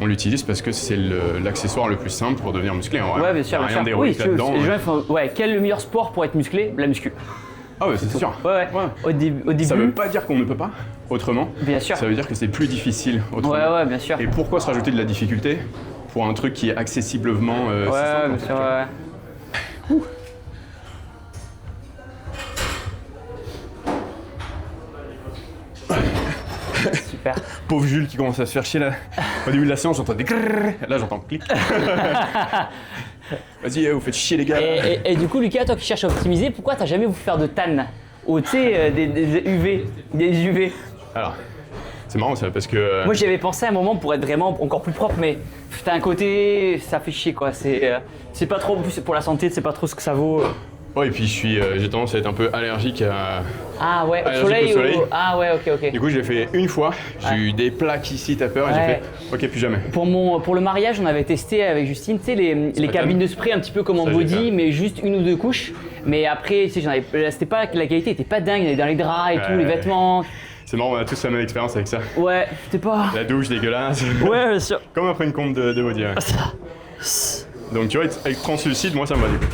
On l'utilise parce que c'est l'accessoire le plus simple pour devenir musclé. En vrai. Ouais, bien sûr, Y a bien rien sûr. d'héroïque Oui, là-dedans. les gens ils font, quel est le meilleur sport pour être musclé? La muscu. Ah ouais, c'est sûr. Ouais. Au début. Ça veut pas dire qu'on ne peut pas autrement. Bien sûr. Ça veut dire que c'est plus difficile autrement. Ouais, bien sûr. Et pourquoi se rajouter de la difficulté pour un truc qui est accessiblement si simple, Ouais, en bien fait, sûr, tu vois. ouais. Super. Pauvre Jules qui commence à se faire chier là. Au début de la séance, j'entends des grrrr. Là, j'entends clic. Vas-y, vous faites chier les gars. Et du coup, Lucas, toi qui cherches à optimiser, pourquoi t'as jamais voulu faire de tan? Ou tu sais, des UV. Alors, c'est marrant ça parce que. Moi, j'y avais pensé à un moment pour être vraiment encore plus propre, mais t'as un côté, ça fait chier quoi. C'est pas trop, en plus pour la santé, c'est pas trop ce que ça vaut. Ouais, et puis j'ai tendance à être un peu allergique à. Ah ouais, au Allergique soleil, au soleil. Ah ouais, ok. Du coup, j'ai fait une fois. J'ai eu des plaques ici, t'as peur, et j'ai Ouais. fait. Ok, plus jamais. Pour le mariage, on avait testé avec Justine, tu sais, les Spray cabines tan. de spray un petit peu comme en Ça, j'ai body, fait. mais juste une ou deux couches. Mais après, tu sais, c'était pas, la qualité était pas dingue, il y avait dans les draps et tout, les Ouais. vêtements. C'est marrant, on a tous la même expérience avec ça. Ouais, c'était pas. La douche dégueulasse. Ouais, bien sûr. Comme après une pompe de body. Ouais. Donc tu vois, avec translucide, moi ça me va du coup.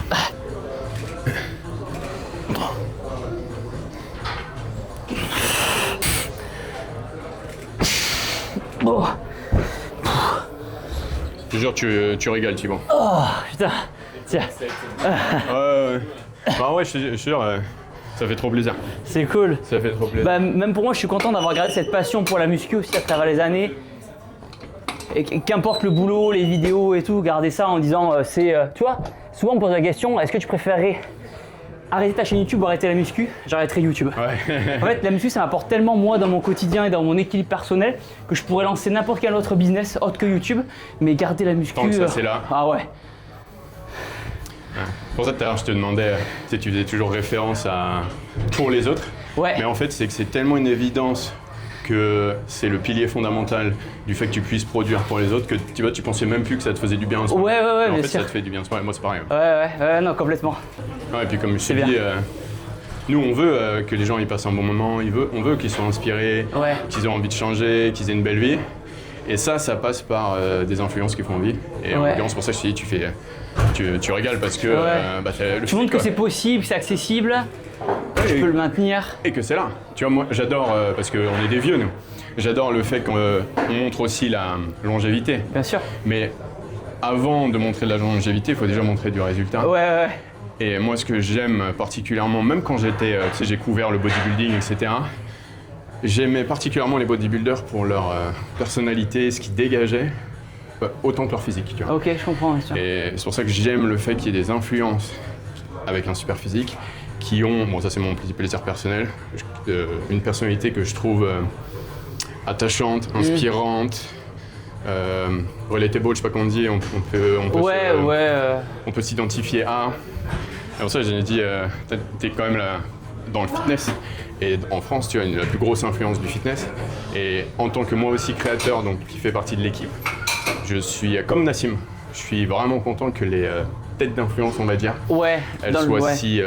Bon, Je te jure, tu régales, Thibaut. putain. Tiens, Ouais. Bah ouais, je te jure, ça fait trop plaisir. c'est cool. Ça fait trop plaisir. Bah, même pour moi, je suis content d'avoir gardé cette passion pour la muscu aussi à travers les années. Et qu'importe le boulot, les vidéos et tout, garder ça en disant tu vois, souvent on me pose la question, est-ce que tu préférerais arrêter ta chaîne YouTube ou arrêter la muscu? J'arrêterai YouTube. Ouais. En fait, la muscu, ça m'apporte tellement moi dans mon quotidien et dans mon équilibre personnel que je pourrais lancer n'importe quel autre business autre que YouTube, mais garder la muscu. Tant que ça, c'est là. Ah ouais. C'est pour ça tout à l'heure je te demandais, tu sais, tu faisais toujours référence à pour les autres. Ouais. Mais en fait, c'est que c'est tellement une évidence que c'est le pilier fondamental du fait que tu puisses produire pour les autres que tu vois, tu pensais même plus que ça te faisait du bien. Ouais, Mais en bien fait, sûr. ça te fait du bien. Moi, c'est pareil. Ouais, non, complètement. Ouais, et puis comme je C'est t'ai dit, bien. nous on veut que les gens y passent un bon moment, on veut qu'ils soient inspirés, Ouais. qu'ils aient envie de changer, qu'ils aient une belle vie. Et ça passe par des influences qui font envie. Et en Ouais. l'occurrence, pour ça, je te dis, tu régales parce que t'as le Tu montres physique, que quoi. c'est possible, c'est accessible, Ouais, tu peux le maintenir. et que c'est là. Tu vois, moi j'adore, parce qu'on est des vieux nous, j'adore le fait qu'on montre aussi la longévité. Bien sûr. Mais avant de montrer de la longévité, il faut déjà montrer du résultat. Ouais. Et moi, ce que j'aime particulièrement, même quand j'étais, tu sais, j'ai couvert le bodybuilding, etc., j'aimais particulièrement les bodybuilders pour leur personnalité, ce qu'ils dégageaient, autant que leur physique, tu vois. Ok, je comprends, bien sûr. Et c'est pour ça que j'aime le fait qu'il y ait des influences avec un super physique qui ont, bon ça c'est mon petit plaisir personnel, une personnalité que je trouve attachante, inspirante, relatable, je sais pas comment on dit, on peut s'identifier à. Et pour ça j'ai dit, t'es quand même là dans le fitness. Et en France, tu as la plus grosse influence du fitness. Et en tant que moi aussi créateur, donc qui fait partie de l'équipe, je suis comme Nassim. Je suis vraiment content que les têtes d'influence, on va dire, Ouais, elles dans le- soient ouais. si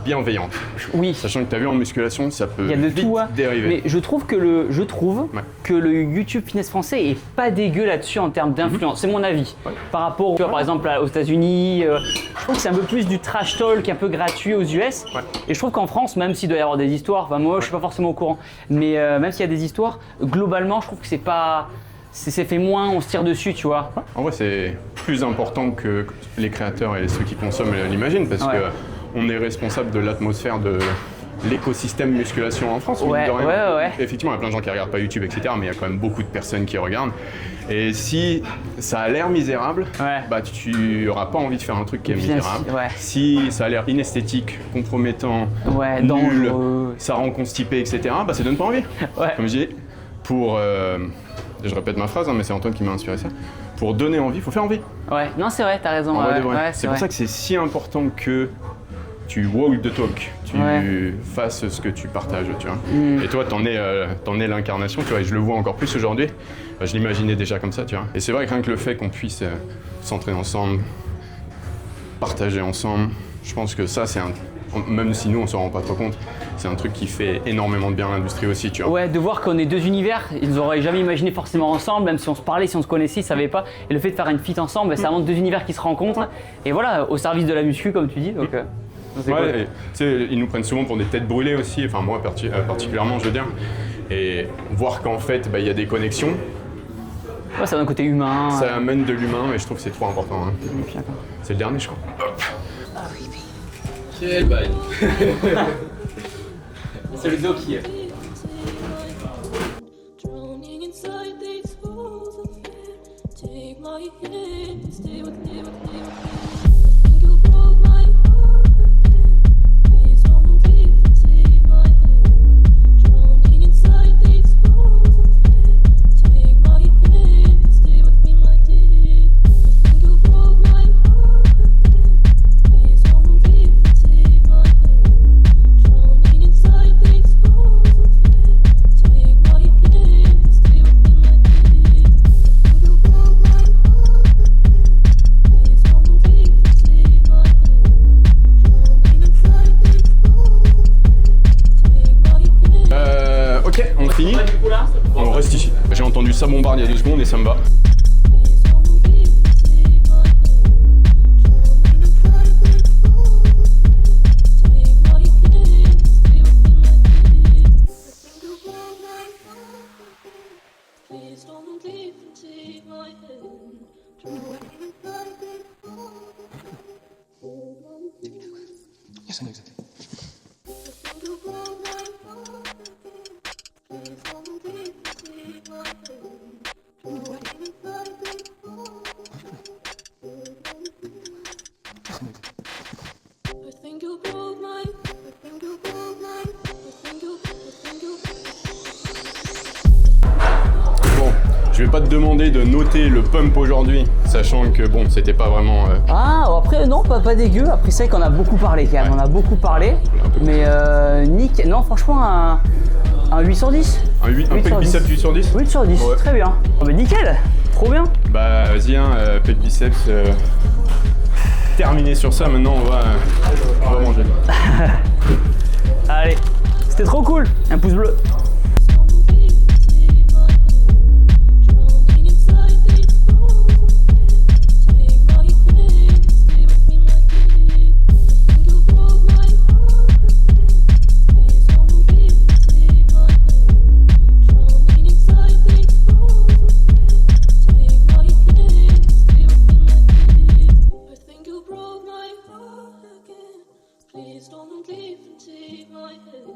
bienveillantes. Oui. Sachant que tu as vu en musculation, ça peut Il y a de vite tout, hein. dériver. Mais je trouve que le YouTube Fitness français est pas dégueu là-dessus en termes d'influence. C'est mon avis. Ouais. Par rapport, par exemple, aux États-Unis, je trouve que c'est un peu plus du trash talk, un peu gratuit aux US. Ouais. Et je trouve qu'en France, même s'il doit y avoir des histoires, enfin moi je suis pas forcément au courant, mais même s'il y a des histoires, globalement, je trouve que c'est pas, c'est fait moins, on se tire dessus, tu vois. En vrai, c'est plus important que les créateurs et ceux qui consomment l'imaginent, parce Ouais. que on est responsable de l'atmosphère de l'écosystème musculation en France. mine Ouais, de rien. ouais. Effectivement, il y a plein de gens qui regardent pas YouTube, etc., mais il y a quand même beaucoup de personnes qui regardent. Et si ça a l'air misérable, Ouais. bah tu n'auras pas envie de faire un truc qui est Bien misérable. sûr, ouais. Si ça a l'air inesthétique, compromettant, Ouais, nul, dangereux. ça rend constipé, etc., bah ça donne pas envie. Ouais. Comme je dis, pour... je répète ma phrase, hein, mais c'est Antoine qui m'a inspiré ça. Pour donner envie, il faut faire envie. Ouais, non, c'est vrai, t'as raison. En vrai ouais, de vrai. ouais, C'est pour ça que c'est si important que tu walk the talk, tu fasses ce que tu partages, tu vois. Et toi, t'en es l'incarnation, tu vois, et je le vois encore plus aujourd'hui. Je l'imaginais déjà comme ça, tu vois. Et c'est vrai que rien que le fait qu'on puisse s'entraîner ensemble, partager ensemble, je pense que ça, c'est même si nous, on s'en rend pas trop compte, c'est un truc qui fait énormément de bien à l'industrie aussi, tu vois. Ouais, de voir qu'on est deux univers, ils nous auraient jamais imaginé forcément ensemble, même si on se parlait, si on se connaissait, ils savaient pas. Et le fait de faire une feat ensemble, ça montre deux univers qui se rencontrent. Et voilà, au service de la muscu, comme tu dis. Donc, c'est cool. Ouais, tu sais, ils nous prennent souvent pour des têtes brûlées aussi, enfin moi particulièrement, je veux dire. Et voir qu'en fait, il y a des connexions, Ouais, ça a un côté humain. ça amène de l'humain et je trouve que c'est trop important. Hein. Et puis, d'accord. C'est le dernier, je crois. Quel bail. C'est le Doki. Drowning inside these walls of fear. Take my hand, stay with me, with me, with me. You broke my heart again. Please don't leave and take my hand. Drowning inside these walls of fear. Take my hand, stay with me, my dear. You broke my heart again. Please don't leave and take my hand. Drowning inside these walls of fear. Take my hand, stay with me, my dear. You broke my heart again. Please don't leave and take my hand. Drowning inside these walls of fear. Take my hand. Ok, on finit. On reste ici. J'ai entendu ça bombarde il y a 2 secondes et ça me va. Please don't leave and take my hand. Drowning inside these walls of fear. Take my hand, stay with me, my dear. You broke my heart again. Please don't leave and take my hand. Drowning inside these walls of fear. Yes, I know exactly. You broke my heart again. Please don't leave and take my hand. Drowning inside these walls of fear. I think you broke my. I think you broke my. I think you. Bon, je vais pas te demander de noter le pump aujourd'hui, sachant que bon, c'était pas vraiment. Ah, après, non, pas dégueu. Après, c'est vrai qu'on a beaucoup parlé quand même. Ouais. On a beaucoup parlé. Un peu. Mais Nick, non, franchement, un 8 sur 10. Un 8, un 8 pec sur 10. biceps 8 sur 10. 8 sur 10, Ouais. très bien. Oh, mais nickel, trop bien. Bah vas-y, pec biceps. Terminé sur ça, maintenant on va manger. Allez, c'était trop cool. Un pouce bleu. Don't leave and take my hand. Drowning inside these walls of fear. Take my hand, stay with me, my dear. I think you broke my heart again. Please don't leave and take my hand. Drowning inside these walls of fear. Take my hand, stay with me, my dear. I think you broke my heart again. Please don't leave and take my hand.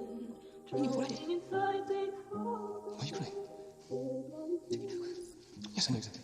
Drowning inside these walls. Why are you crying? Yes, I know exactly.